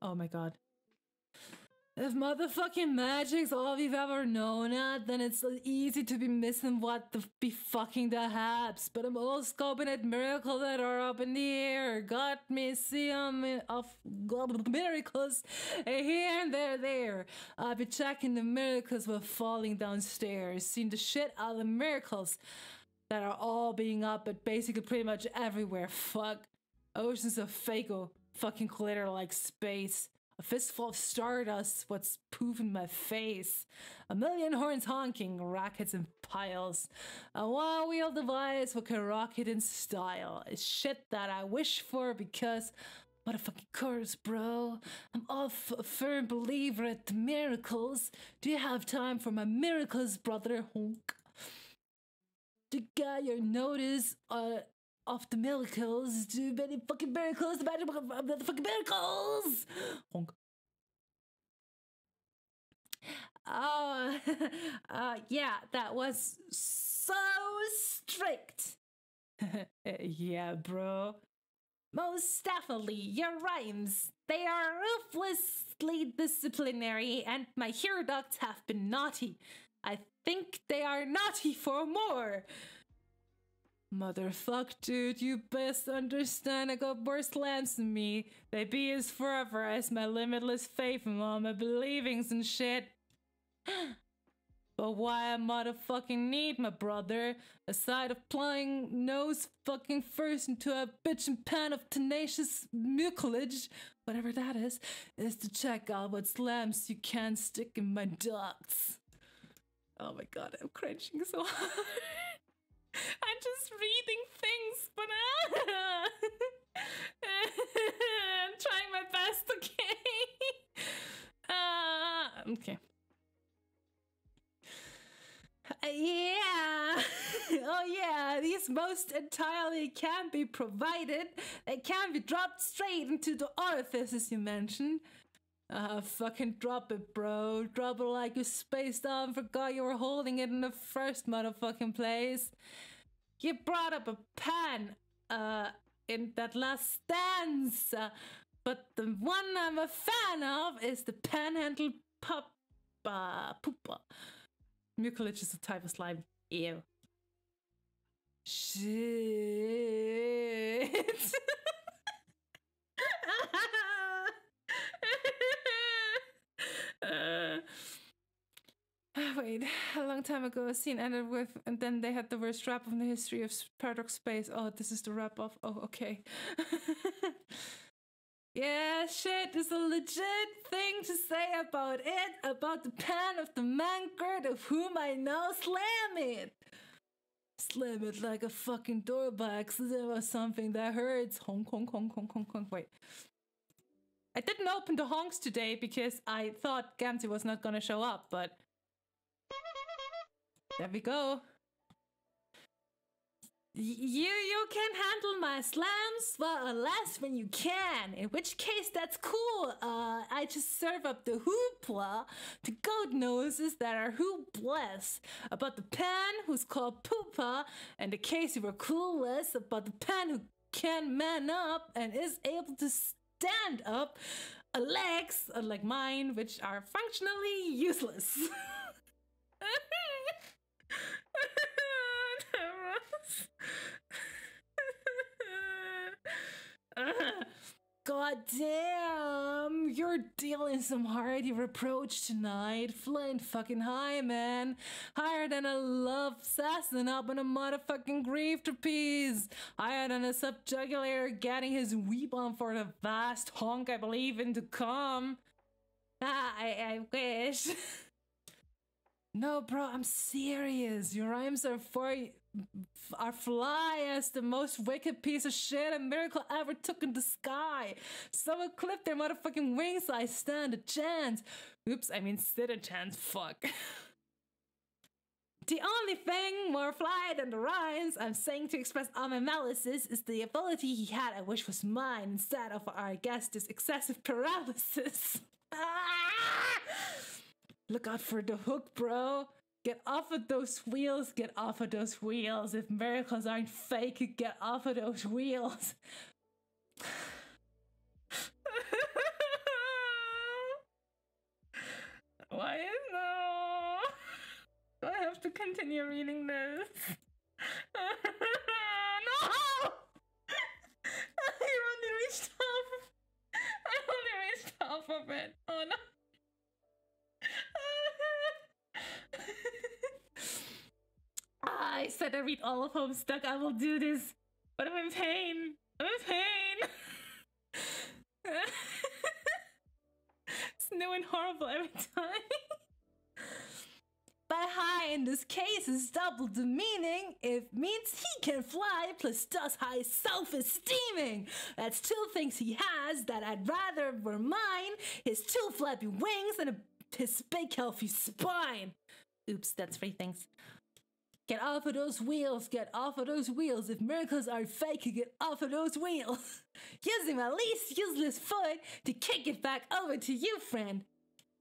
Oh my god. If motherfucking magic's all we've ever known at, then it's easy to be missing what the be fucking the haps. But I'm all scoping at miracles that are up in the air. Got me seeing of miracles here and there. I've been checking the miracles while falling downstairs. Seen the shit out of the miracles that are all being up at basically pretty much everywhere. Fuck. Oceans of Fago. Fucking glitter like space. A fistful of stardust, what's poof in my face. A million horns honking, rackets and piles. A one-wheel device with a rocket in style. It's shit that I wish for because motherfucking course, bro. I'm a firm believer at the miracles. Do you have time for my miracles, brother? Honk. To get your notice of the miracles, too many fucking miracles, the magic of the fucking miracles! Honk. Oh, yeah, that was so strict. Yeah, bro. Most definitely, your rhymes. They are ruthlessly disciplinary, and my hero ducts have been naughty. I think they are naughty for more. Motherfuck, dude, you best understand I got worse lands than me. They be as forever as my limitless faith and all my believings and shit. But why I motherfucking need my brother, aside of plowing nose fucking first into a bitchin' pan of tenacious mucilage, whatever that is to check out what slams you can stick in my ducts. Oh my god, I'm cringing so hard. I'm just reading things, but I'm trying my best, okay? Okay. Yeah. Oh yeah, these most entirely can be provided. They can be dropped straight into the orifices you mentioned. Fucking drop it, bro. Drop it like you spaced out and forgot you were holding it in the first motherfucking place. You brought up a pan, in that last stanza, but the one I'm a fan of is the panhandle poopa. Mucilage is a type of slime. Ew. Shit. Wait, a long time ago, a scene ended with, and then they had the worst rap of the history of Paradox Space. Oh, this is the wrap off. Oh, okay. Yeah, shit is a legit thing to say about it, about the pan of the man-gurt of whom I now slam it. Slam it like a fucking door by accident or something that hurts. Honk, honk, honk, honk, honk, honk. Wait. I didn't open the honks today because I thought Gamty was not gonna show up, but there we go. You can handle my slams, well, unless when you can, in which case that's cool. I just serve up the hoopla to goat noses that are hoopless, about the pan who's called poopa, and the case you were clueless about the pan who can man up and is able to stand up, legs, unlike mine, which are functionally useless. God damn, you're dealing some hearty reproach tonight. Flying fucking high, man. Higher than a love assassin up in a motherfucking grief trapeze. Higher than a subjugular getting his weep on for the vast honk I believe in to come. I wish. No, bro, I'm serious. Your rhymes are fly as the most wicked piece of shit a miracle ever took in the sky. Someone clipped their motherfucking wings so I stand a chance. Oops, I mean stood a chance, fuck. The only thing more fly than the rhymes I'm saying to express all my malices is the ability he had I wish was mine instead of, I guess, this excessive paralysis. Look out for the hook, bro. Get off of those wheels, get off of those wheels. If miracles aren't fake, get off of those wheels. Why no? Do I have to continue reading this? No! I only reached half of it. Oh no. I said I read all of Homestuck. I will do this, but I'm in pain. I'm in pain. It's new and horrible every time. By high in this case is double the meaning. It means he can fly plus does high self-esteeming. That's two things he has that I'd rather were mine. His two flappy wings and his big healthy spine. Oops, that's three things. Get off of those wheels, get off of those wheels. If miracles are fake, get off of those wheels. Using my least useless foot to kick it back over to you, friend.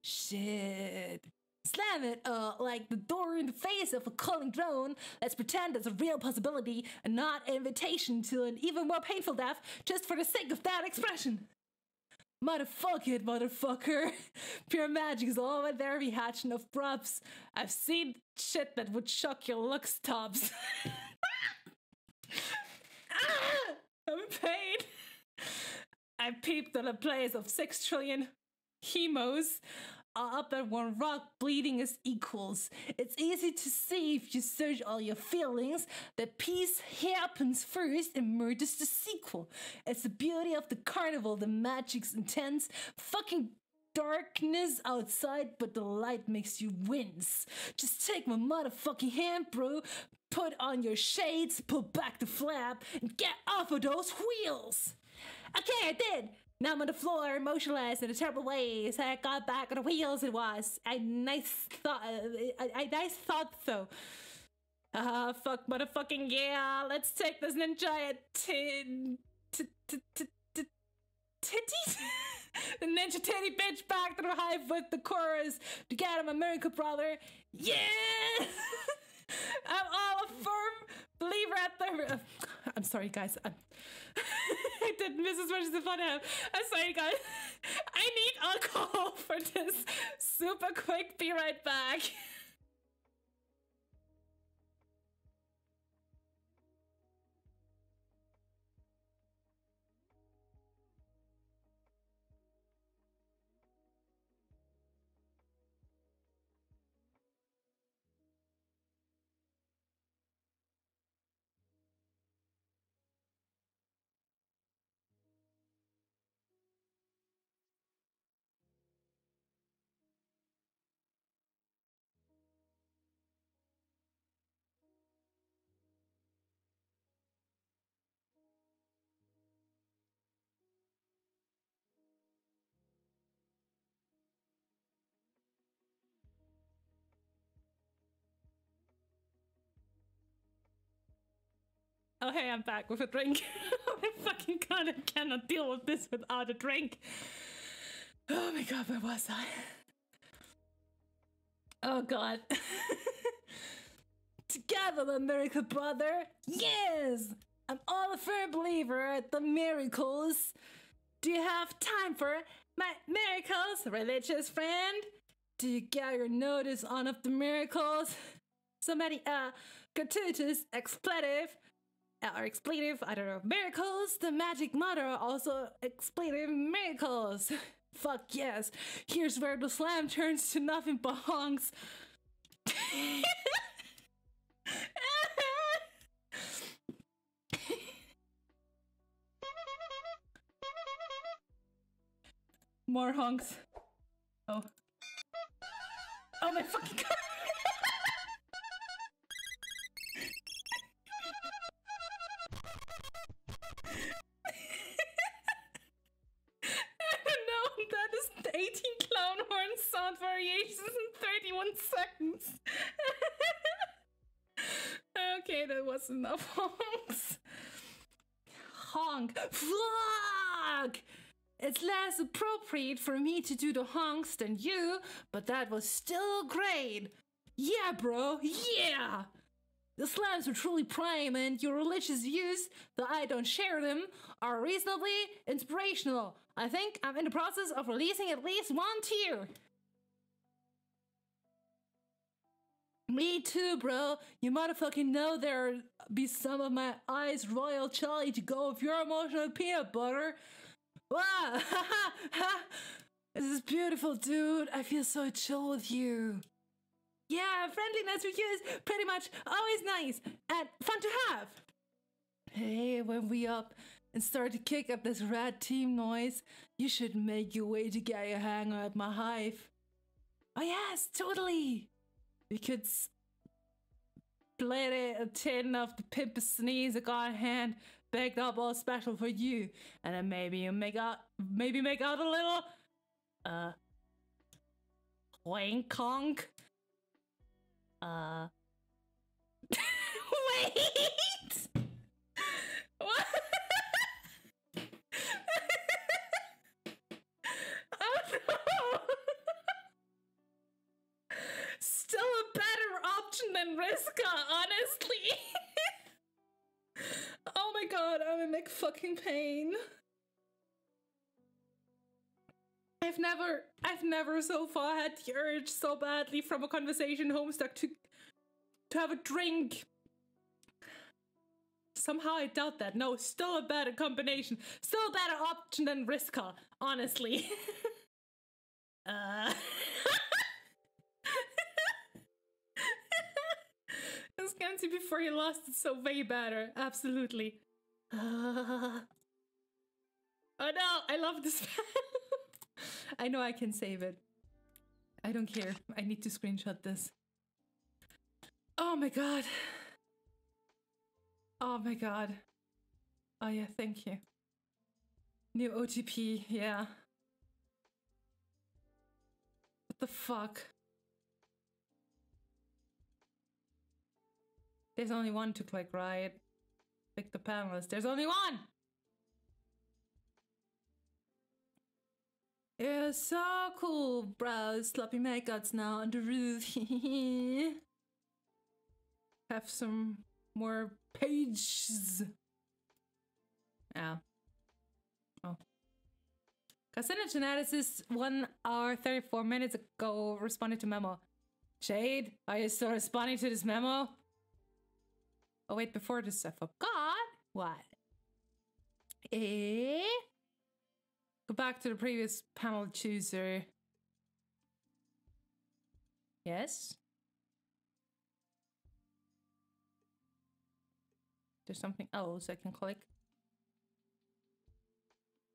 Shit. Slam it, like the door in the face of a calling drone. Let's pretend it's a real possibility and not an invitation to an even more painful death just for the sake of that expression. Motherfuck it, motherfucker. Pure magic is all my therapy hatching of props. I've seen shit that would shock your looks tops. I'm in pain. I peeped on a place of 6 trillion hemos. up at one rock, bleeding as equals. It's easy to see if you search all your feelings that peace happens first and murder's the sequel. It's the beauty of the carnival, the magic's intense, fucking darkness outside, but the light makes you wince. Just take my motherfucking hand, bro. Put on your shades, pull back the flap, and get off of those wheels. Okay, I did. Now I'm on the floor, motionless in a terrible way. So I got back on the wheels. It was a nice thought. Though. Fuck, motherfucking yeah. Let's take this ninja titty. The ninja titty bitch back to the hive with the chorus to get him America, brother. Yeah. I'm all a firm believer at the. I'm sorry, guys. I didn't miss as much as the fun I have. I'm sorry, guys. I need alcohol for this. Super quick. Be right back. Oh, hey, I'm back with a drink. Oh my fucking god, I cannot deal with this without a drink. Oh my god, where was I? Oh god. Together, America, brother. Yes! I'm all a firm believer at the miracles. Do you have time for my miracles, religious friend? Do you get your notice on of the miracles? Somebody, gratuitous expletive. Or expletive, I don't know, miracles, the magic mother, also expletive miracles. Fuck yes. Here's where the slam turns to nothing but honks. More honks. Oh. Oh my fucking god. That is 18 clown horn sound variations in 31 seconds. Okay, that was enough honks. Honk. Fuck! It's less appropriate for me to do the honks than you, but that was still great. Yeah, bro. Yeah! The slams are truly prime, and your religious views, though I don't share them, are reasonably inspirational. I think I'm in the process of releasing at least one tear. Me too, bro. You motherfucking know there'll be some of my eyes royal jelly to go with your emotional peanut butter. Wow! This is beautiful, dude. I feel so chill with you. Yeah, friendliness with you is pretty much always nice and fun to have. Hey, when we up and start to kick up this rad team noise, you should make your way to get your hanger at my hive. Oh yes, totally. We could split a tin of the pimp sneeze I got in hand, baked up all special for you, and then maybe you make out a little wank conk. Wait! What? Oh no! Still a better option than Riska, honestly. Oh my god, I'm in fucking pain. I've never so far had the urge so badly from a conversation Homestuck to have a drink. Somehow I doubt that. No, still a better combination. Still a better option than Riska, honestly. Gamzee before he lost it so way better. Absolutely. Oh no, I love this. I know I can save it. I don't care. I need to screenshot this. Oh my god. Oh my god. Oh yeah, thank you. New OTP, yeah. What the fuck? There's only one to click, right? Pick the panelist. There's only one! It's so cool, bro. Sloppy makeups now on the roof. Have some more pages. Yeah. Oh. Cassina Geneticist 1 hour 34 minutes ago responded to memo. Shade, are you still responding to this memo? Oh wait, before this I forgot. What? Go back to the previous panel chooser. Yes? There's something else I can click.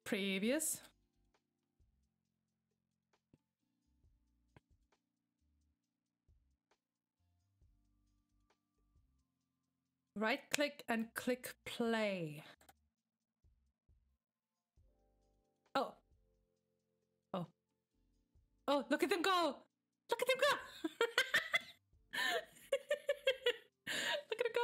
Previous. Right click and click play. Oh. Oh. Oh, look at them go! Look at them go! Look at them go!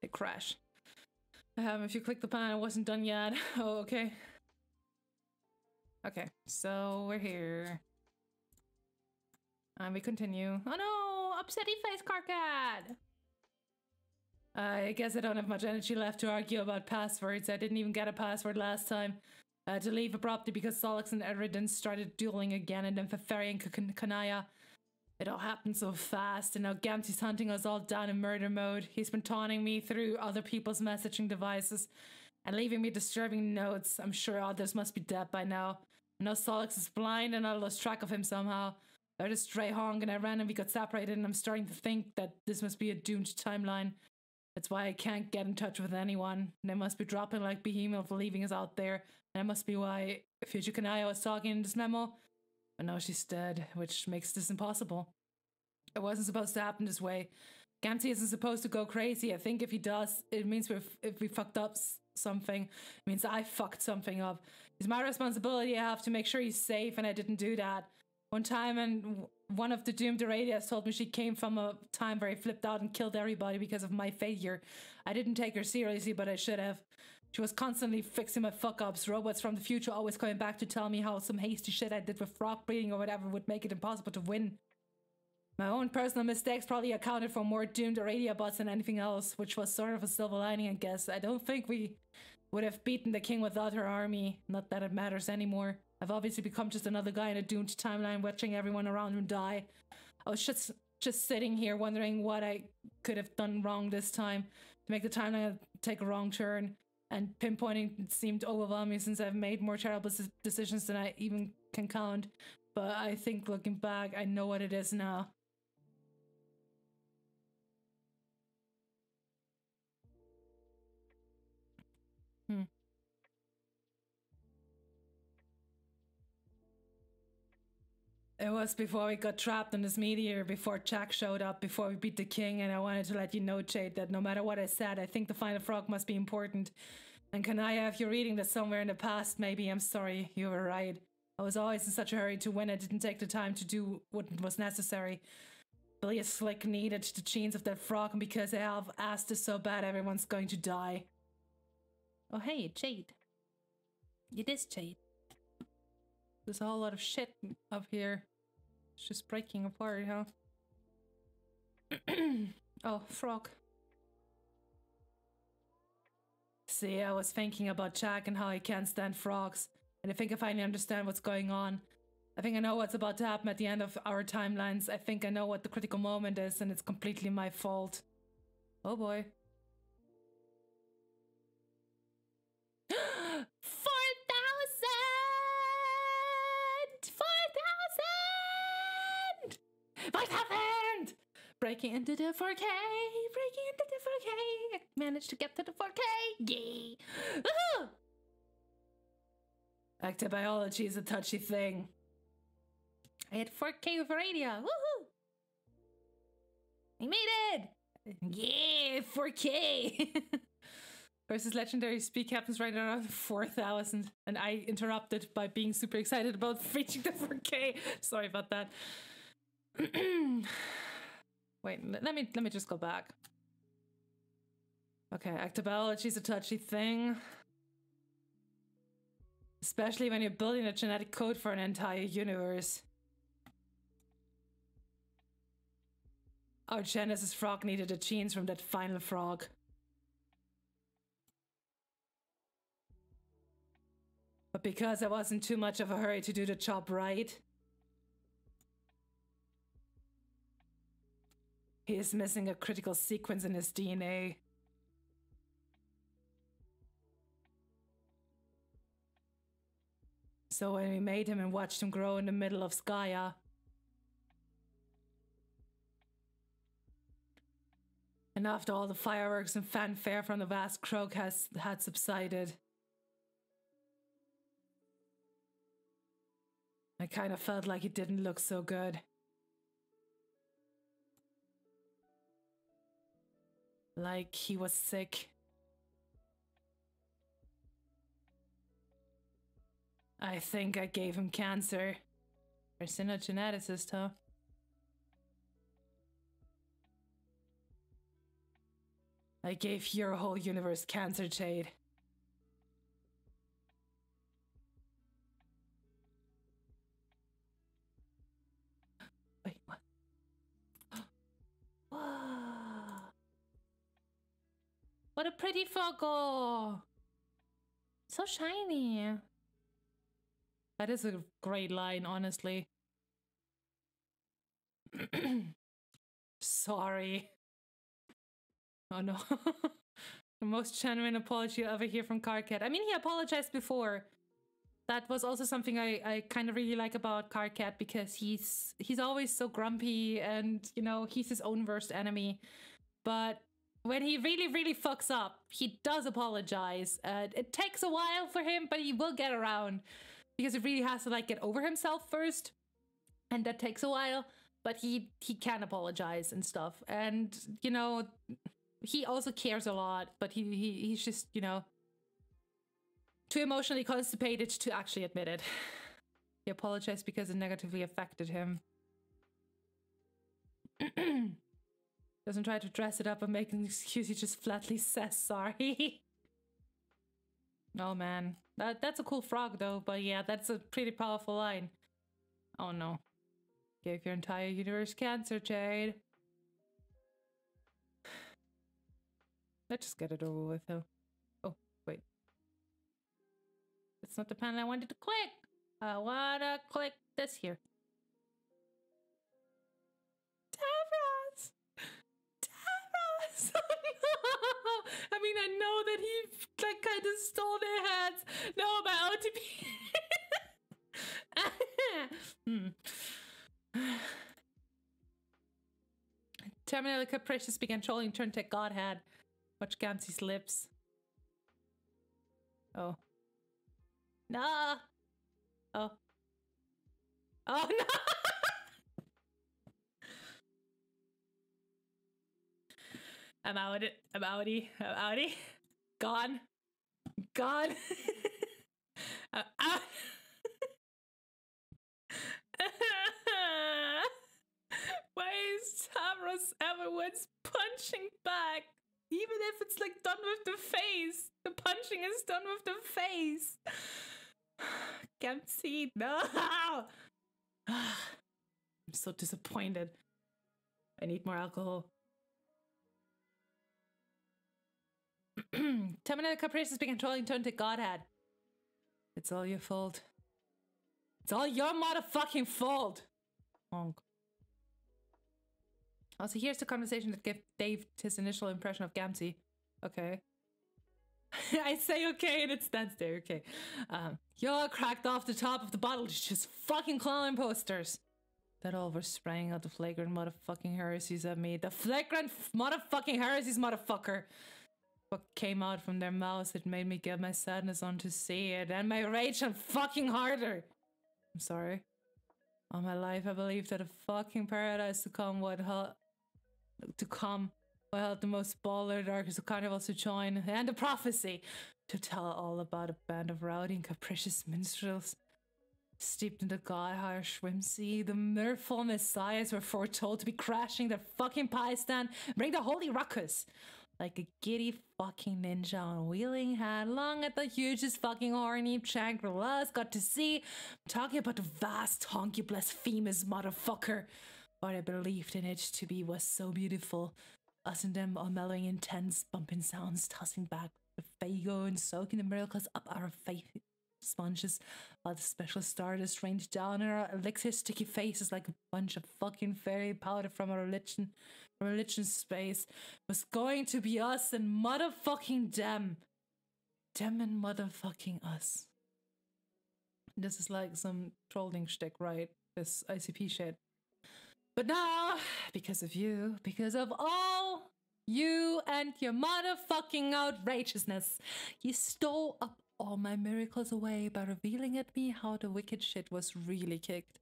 They crash. If you click the pan, it wasn't done yet. Oh, okay. Okay, so we're here. And we continue. Oh no! Upsetty face, Carcat! I guess I don't have much energy left to argue about passwords. I didn't even get a password last time. I had to leave abruptly because Solix and Eridan started dueling again, and then Feferi and Kanaya. It all happened so fast, and now Gamzee's hunting us all down in murder mode. He's been taunting me through other people's messaging devices and leaving me disturbing notes. I'm sure others must be dead by now. I know Solix is blind and I lost track of him somehow. I heard a stray honk and I ran and we got separated, and I'm starting to think that this must be a doomed timeline. That's why I can't get in touch with anyone. They must be dropping like Behemoth, leaving us out there. And that must be why Fuji Kanaya was talking in this memo. But now she's dead, which makes this impossible. It wasn't supposed to happen this way. Gamzee isn't supposed to go crazy. I think if he does, it means if we fucked up something, it means I fucked something up. It's my responsibility. I have to make sure he's safe, and I didn't do that. One time, and one of the doomed Irradias told me she came from a time where I flipped out and killed everybody because of my failure. I didn't take her seriously, but I should have. She was constantly fixing my fuck-ups. Robots from the future always coming back to tell me how some hasty shit I did with frog breeding or whatever would make it impossible to win. My own personal mistakes probably accounted for more doomed Irradia bots than anything else, which was sort of a silver lining, I guess. I don't think we would have beaten the king without her army. Not that it matters anymore. I've obviously become just another guy in a doomed timeline watching everyone around him die. I was just sitting here wondering what I could have done wrong this time to make the timeline take a wrong turn, and pinpointing seemed overwhelming since I've made more terrible decisions than I even can count. But I think looking back, I know what it is now. It was before we got trapped in this meteor, before Jack showed up, before we beat the king, and I wanted to let you know, Jade, that no matter what I said, I think the final frog must be important. And Kanaya, if you're reading this somewhere in the past, maybe I'm sorry, you were right. I was always in such a hurry to win, I didn't take the time to do what was necessary. Billy Slick needed the genes of that frog, and because I have asked this so bad, everyone's going to die. Oh hey, Jade. It is Jade. There's a whole lot of shit up here. It's just breaking apart, huh? Oh, frog. See, I was thinking about Jack and how he can't stand frogs. And I think I finally understand what's going on. I think I know what's about to happen at the end of our timelines. I think I know what the critical moment is, and it's completely my fault. Oh boy. 4,000! What happened? Breaking into the 4K. Breaking into the 4K. Managed to get to the 4K. Yay. Woohoo! Ectobiology is a touchy thing. I had 4K with radio. Woohoo! I made it! Yeah, 4K! Versus legendary speed happens right around 4,000. And I interrupted by being super excited about reaching the 4K. Sorry about that. Wait, let me just go back. Okay, ectobiology is a touchy thing. Especially when you're building a genetic code for an entire universe. Our Genesis frog needed the genes from that final frog. But because I wasn't too much of a hurry to do the job right, he is missing a critical sequence in his DNA. So when we made him and watched him grow in the middle of Skya, and after all the fireworks and fanfare from the vast croak had subsided, I kind of felt like it didn't look so good. Like he was sick. I think I gave him cancer. You're still a geneticist, huh? I gave your whole universe cancer, Jade. Wait, what? Wow. What a pretty froggo! So shiny. That is a great line, honestly. Sorry. Oh no. The most genuine apology you'll ever hear from Carcat. I mean, he apologized before. That was also something I kind of really like about Carcat, because he's always so grumpy and, you know, he's his own worst enemy. But when he really fucks up, he does apologize. It takes a while for him, but he will get around. Because he really has to like get over himself first. And that takes a while. But he can apologize and stuff. And, you know, he also cares a lot. But he's just, you know, too emotionally constipated to actually admit it. He apologized because it negatively affected him. Doesn't try to dress it up and make an excuse, he just flatly says sorry. Oh man. That's a cool frog though, but yeah, that's a pretty powerful line. Oh no. Gave your entire universe cancer, Jade. Let's just get it over with though. Oh, wait. It's not the panel I wanted to click. I wanna click this here. Tavros! Tavros! Oh no! I mean, I know that he like kind of stole their heads. No, my OTP. Terminally capricious began trolling Turntech Godhead. Watch Gamzee's lips. Oh. No! Oh. Oh no! I'm out it. I'm outie. I'm outie. Gone. Gone. I'm out. Why is Tavros everyone's punching back? Even if it's like done with the face. The punching is done with the face. Gamzee, no! I'm so disappointed. I need more alcohol. Terminator Caprices began trolling Turntech Godhead. It's all your fault. It's all your motherfucking fault! Honk. Also, here's the conversation that gave Dave his initial impression of Gamzee. Okay. I say okay and it stands there, okay. You're cracked off the top of the bottle to just fucking clown posters. that all were spraying out the flagrant motherfucking heresies at me. The flagrant motherfucking heresies, motherfucker! What came out from their mouths, it made me get my sadness on to see it, and my rage on fucking harder. I'm sorry. All my life I believed that a fucking paradise to come would help the most baller darkest of carnivals to join, and a prophecy to tell all about a band of rowdy and capricious minstrels. Steeped in the god-harsh whimsy, the mirthful messiahs were foretold to be crashing their fucking pie stand and bring the holy ruckus. Like a giddy fucking ninja on wheeling headlong at the hugest fucking horny Shangri-La's got to see. I'm talking about the vast honky blasphemous motherfucker. What I believed in it to be was so beautiful. Us and them all mellowing intense bumping sounds, tossing back the fago and soaking the miracles up our faith sponges, while the special stardust rained down on our elixir sticky faces like a bunch of fucking fairy powder from a religion space. Was going to be us and motherfucking them and motherfucking us. This is like some trolling shtick, right? This ICP shit. But now, because of you, because of all you and your motherfucking outrageousness, you stole up all my miracles away by revealing at me how the wicked shit was really kicked.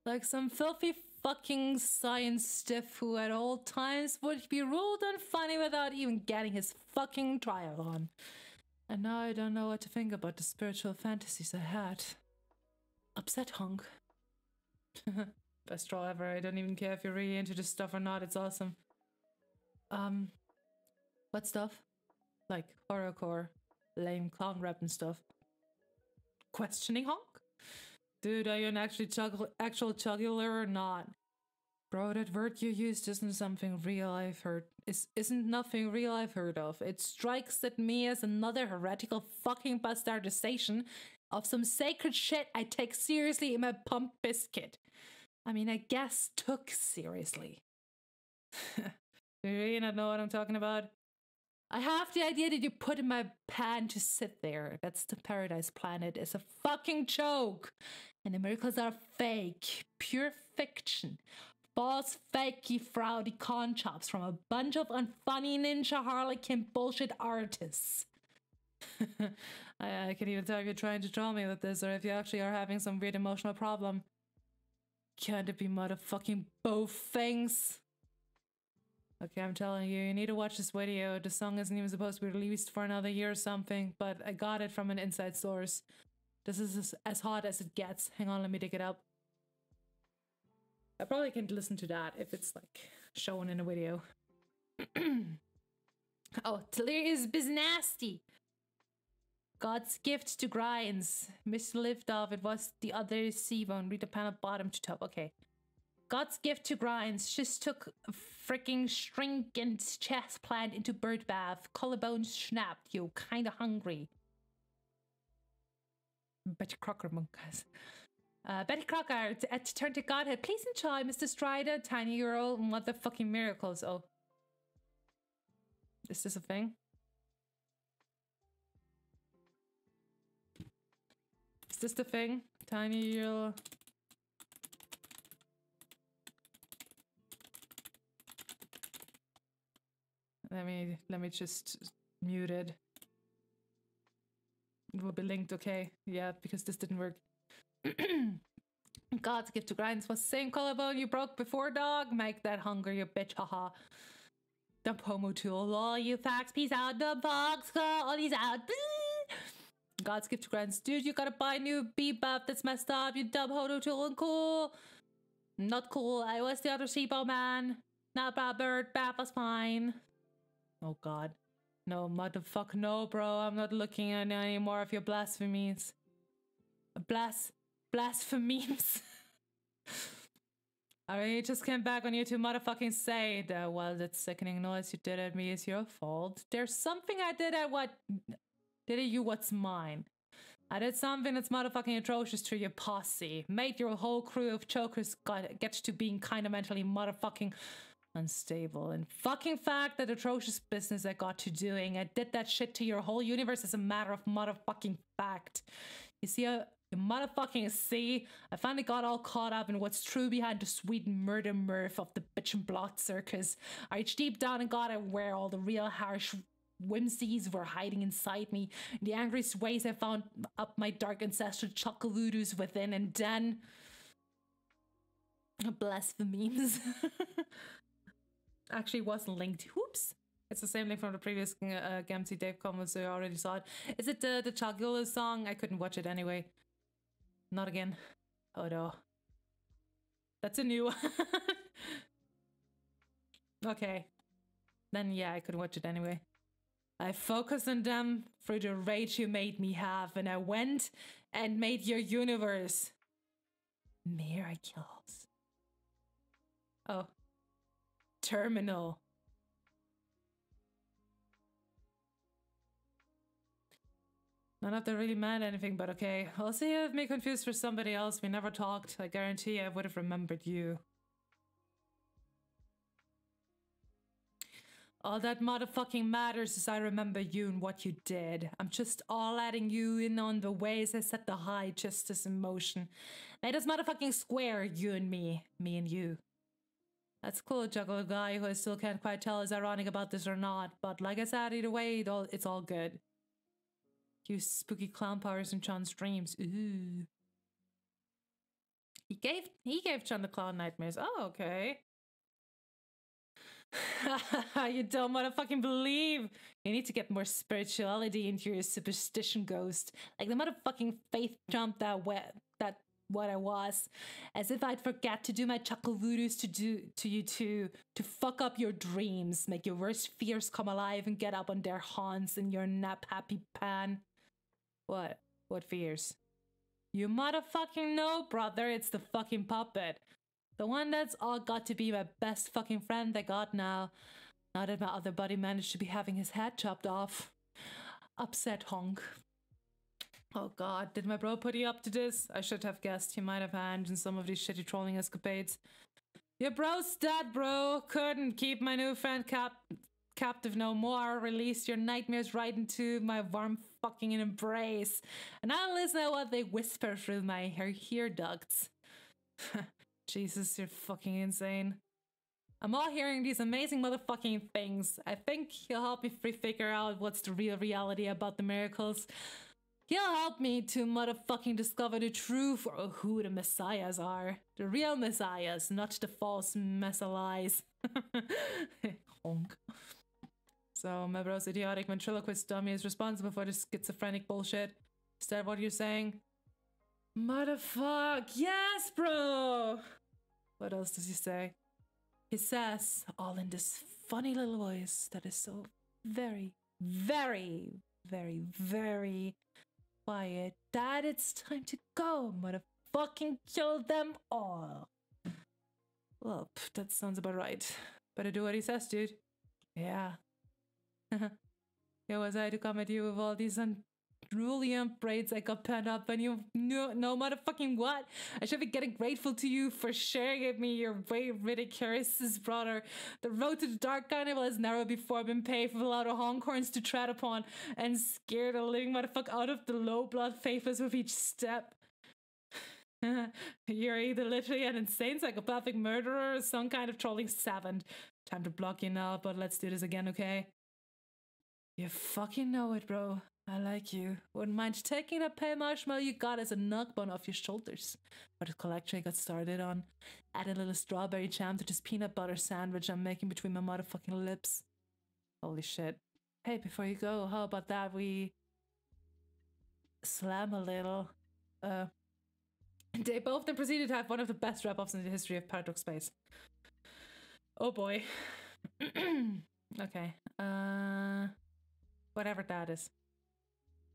Like some filthy fucking science stiff who at all times would be ruled unfunny without even getting his fucking trial on. And now I don't know what to think about the spiritual fantasies I had. Upset hunk. Best troll ever. I don't even care if you're really into this stuff or not. It's awesome. What stuff? Like horrorcore, lame clown rap and stuff. Questioning honk? Dude, are you an actual jugular or not? Bro, that word you used isn't something real I've heard. Isn't nothing real I've heard of. It strikes at me as another heretical fucking bastardization of some sacred shit I take seriously in my pump biscuit. I mean, I guess took seriously. Do you really not know what I'm talking about? I have the idea that you put in my pan to sit there. That's the paradise planet. It's a fucking joke. And the miracles are fake. Pure fiction. False, fakey, frowdy con chops from a bunch of unfunny ninja harlequin bullshit artists. I can even tell if you're trying to troll me with this or if you actually are having some weird emotional problem. Can't it be motherfucking both things? Okay, I'm telling you, you need to watch this video. The song isn't even supposed to be released for another year or something, but I got it from an inside source. This is as hot as it gets. Hang on, let me dig it up. I probably can listen to that if it's like shown in a video. Oh, Delirious Biznasty. God's gift to grinds. Mr. Liftoff, it was the other Seabone. Read the panel bottom to top. Okay. God's gift to grinds. Just took a freaking stringent chest plant into bird bath. Collarbone snapped. Yo, kinda hungry. Betty Crocker monkas. Betty Crocker, to turn to Godhead. Please enjoy Mr. Strider, Tiny Girl, motherfucking miracles. Oh. Is this a thing? Is this the thing? Tiny Girl. Let me just mute it. It will be linked, okay? Yeah, because this didn't work. God's gift to grinds was the same collarbone you broke before, dog. Make that hunger, you bitch, haha. Dump homo tool, all you facts, peace out, dump fox, all these out. God's gift to grinds, dude, you gotta buy new bebop that's messed up, you dumb homo tool and cool. Not cool, I was the other sheepo man. Not bad bird, bath was fine. Oh god. No, motherfucker, no, bro. I'm not looking at any more of your blasphemies. Blasphemies. I really just came back on you to motherfucking say that, well, that sickening noise you did at me is your fault. There's something I did at you what's mine. I did something that's motherfucking atrocious to your posse. Made your whole crew of chokers get to being kind of mentally motherfucking unstable. And fucking fact, that atrocious business I got to doing, I did that shit to your whole universe as a matter of motherfucking fact. You see, You motherfucking see, I finally got all caught up in what's true behind the sweet murder mirth of the bitch and blot circus. I reached deep down and got at where all the real harsh whimsies were hiding inside me. In the angriest ways I found up my dark ancestral chuckle voodoos within, and then... blasphemies. Actually wasn't linked. Whoops. It's the same link from the previous Gamsey Dave comments, so I already saw it. Is it the Chagula song? I couldn't watch it anyway. Not again. Oh no. That's a new one. Okay. Then yeah, I couldn't watch it anyway. I focused on them through the rage you made me have, and I went and made your universe miracles. Oh. Terminal. None of them really meant anything, but okay. I'll see if me confused for somebody else. We never talked. I guarantee I would have remembered you. All that motherfucking matters is I remember you and what you did. I'm just all letting you in on the ways I set the high justice in motion. Made us motherfucking square, you and me and you. That's cool, Juggler guy, who I still can't quite tell is ironic about this or not, but like I said, either way, it's all good. Use spooky clown powers in John's dreams. Ooh. He gave John the clown nightmares. Oh, okay. You don't motherfucking believe. You need to get more spirituality into your superstition, ghost. Like the motherfucking faith jump that what I was. As if I'd forget to do my chuckle voodoos to you too. To fuck up your dreams, make your worst fears come alive and get up on their haunts in your nap happy pan. What? What fears? You motherfucking know, brother, it's the fucking puppet. The one that's all got to be my best fucking friend I got now. Now that my other buddy managed to be having his head chopped off. Upset honk. Oh god, did my bro put you up to this? I should have guessed he might have hand in some of these shitty trolling escapades. Your bro's dead, bro. Couldn't keep my new friend captive no more. Release your nightmares right into my warm fucking embrace. And I'll listen to what they whisper through my ear ducts. Jesus, you're fucking insane. I'm all hearing these amazing motherfucking things. I think he'll help me figure out what's the real reality about the miracles. He'll help me to motherfucking discover the truth of who the messiahs are. The real messiahs, not the false messiahs. Honk. So my bro's idiotic ventriloquist dummy is responsible for this schizophrenic bullshit. Is that what you're saying? Motherfuck, yes, bro! What else does he say? He says, all in this funny little voice that is so very, very, very, very quiet, that it's time to go, motherfucking kill them all. Well, that sounds about right. Better do what he says, dude. Yeah. Here was I to come at you with all these unruly braids I got pent up, and you no motherfucking what? I should be getting grateful to you for sharing with me your way ridiculous, brother. The road to the dark carnival has never before been paved with a lot of honkhorns to tread upon, and scare the living motherfucker out of the low blood faithfuls with each step. You're either literally an insane psychopathic murderer or some kind of trolling savant. Time to block you now, but let's do this again, okay? You fucking know it, bro. I like you. Wouldn't mind taking that pale marshmallow you got as a knockbone off your shoulders. But the collection I got started on. Add a little strawberry jam to this peanut butter sandwich I'm making between my motherfucking lips. Holy shit. Hey, before you go, how about that we slam a little? They both then proceeded to have one of the best wrap-ups in the history of Paradox Space. Oh boy. Okay. Whatever that is.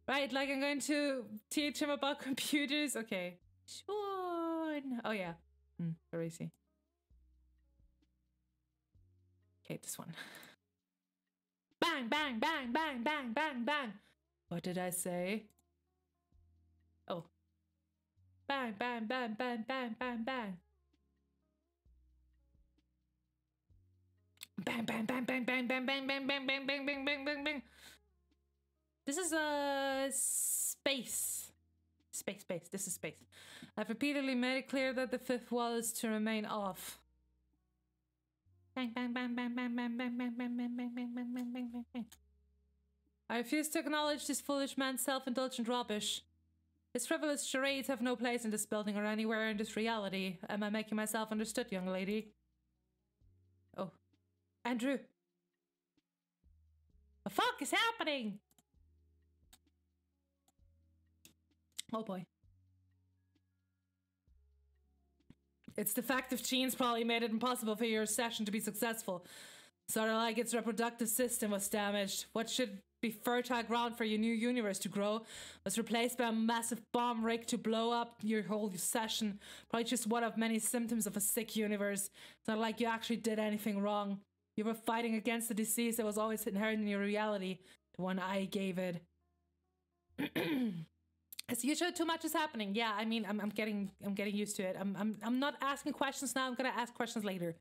Right, like I'm going to teach him about computers. Okay. Sure. Oh yeah. Very easy. Okay, this one. Bang, bang, bang, bang, bang, bang, bang. What did I say? Oh. Bang, bang, bang, bang, bang, bang, bang. Bang, bang, bang, bang, bang, bang, bang, bang, bang, bang, bang, bang, bang, bang, bang. This is a space. Space. This is space. I've repeatedly made it clear that the fifth wall is to remain off. Bang, bang, bang, bang, bang, bang, bang, bang, bang, bang, bang, bang, bang, bang, bang, bang, bang. I refuse to acknowledge this foolish man's self-indulgent rubbish. His frivolous charades have no place in this building or anywhere in this reality. Am I making myself understood, young lady? Oh. Andrew! The fuck is happening? Oh boy. It's defective genes probably made it impossible for your session to be successful. Sort of like its reproductive system was damaged. What should be fertile ground for your new universe to grow was replaced by a massive bomb rig to blow up your whole session. Probably just one of many symptoms of a sick universe. It's not like you actually did anything wrong. You were fighting against the disease that was always inherent in your reality. The one I gave it. As usual, too much is happening. Yeah, I mean, I'm getting used to it. I'm not asking questions now. I'm gonna ask questions later.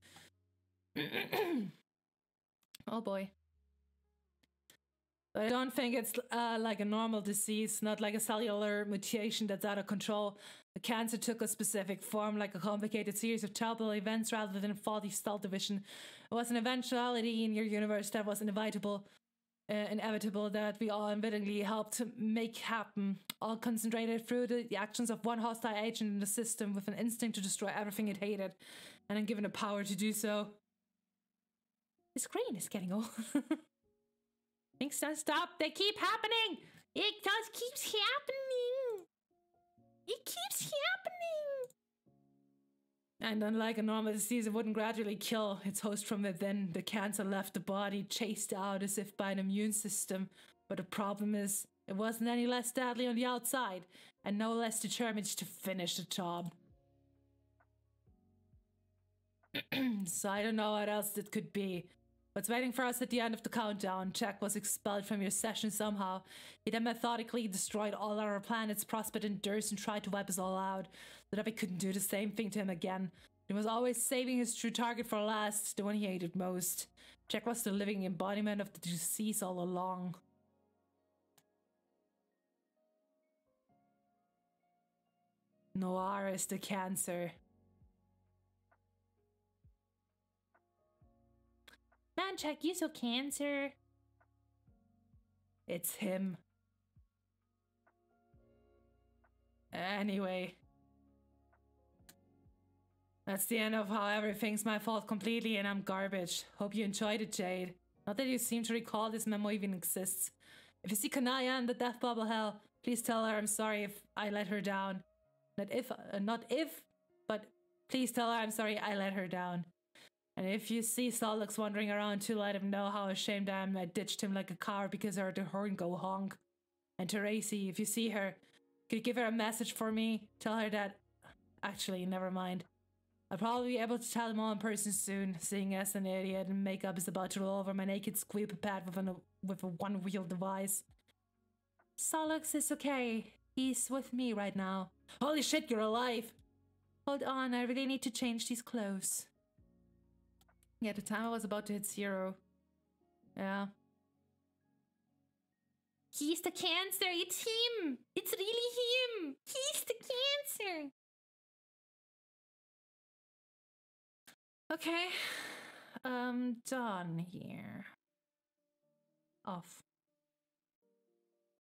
Oh boy. I don't think it's like a normal disease, not like a cellular mutation that's out of control. The cancer took a specific form, like a complicated series of terrible events rather than faulty cell division. It was an eventuality in your universe that was inevitable that we all unwittingly helped to make happen, all concentrated through the actions of one hostile agent in the system with an instinct to destroy everything it hated, and then given the power to do so. The screen is getting old. Things don't stop. They keep happening. It just keeps happening. It keeps happening. And unlike a normal disease, it wouldn't gradually kill its host from within. The cancer left the body, chased out as if by an immune system. But the problem is, it wasn't any less deadly on the outside, and no less determined to finish the job. So I don't know what else it could be. What's waiting for us at the end of the countdown? Jack was expelled from your session somehow. He then methodically destroyed all our planets, prospered in dirt, and tried to wipe us all out, so that we couldn't do the same thing to him again. He was always saving his true target for last, the one he hated most. Jack was the living embodiment of the disease all along. Noir is the cancer. Man, Jack, you so cancer. It's him. Anyway. That's the end of how everything's my fault completely and I'm garbage. Hope you enjoyed it, Jade. Not that you seem to recall this memo even exists. If you see Kanaya in the death bubble hell, please tell her I'm sorry if I let her down. But please tell her I'm sorry I let her down. And if you see Solux wandering around too, let him know how ashamed I am I ditched him like a coward because I heard the horn go honk. And Teresi, if you see her, could you give her a message for me? Tell her that... Actually, never mind. I'll probably be able to tell him all in person soon, seeing as an idiot and makeup is about to roll over my naked squeep pad with a one-wheel device. Solux is okay. He's with me right now. Holy shit, you're alive! Hold on, I really need to change these clothes. Yeah, the timer was about to hit 0. Yeah. He's the cancer! It's him! It's really him! He's the cancer! Okay. Done here. Off.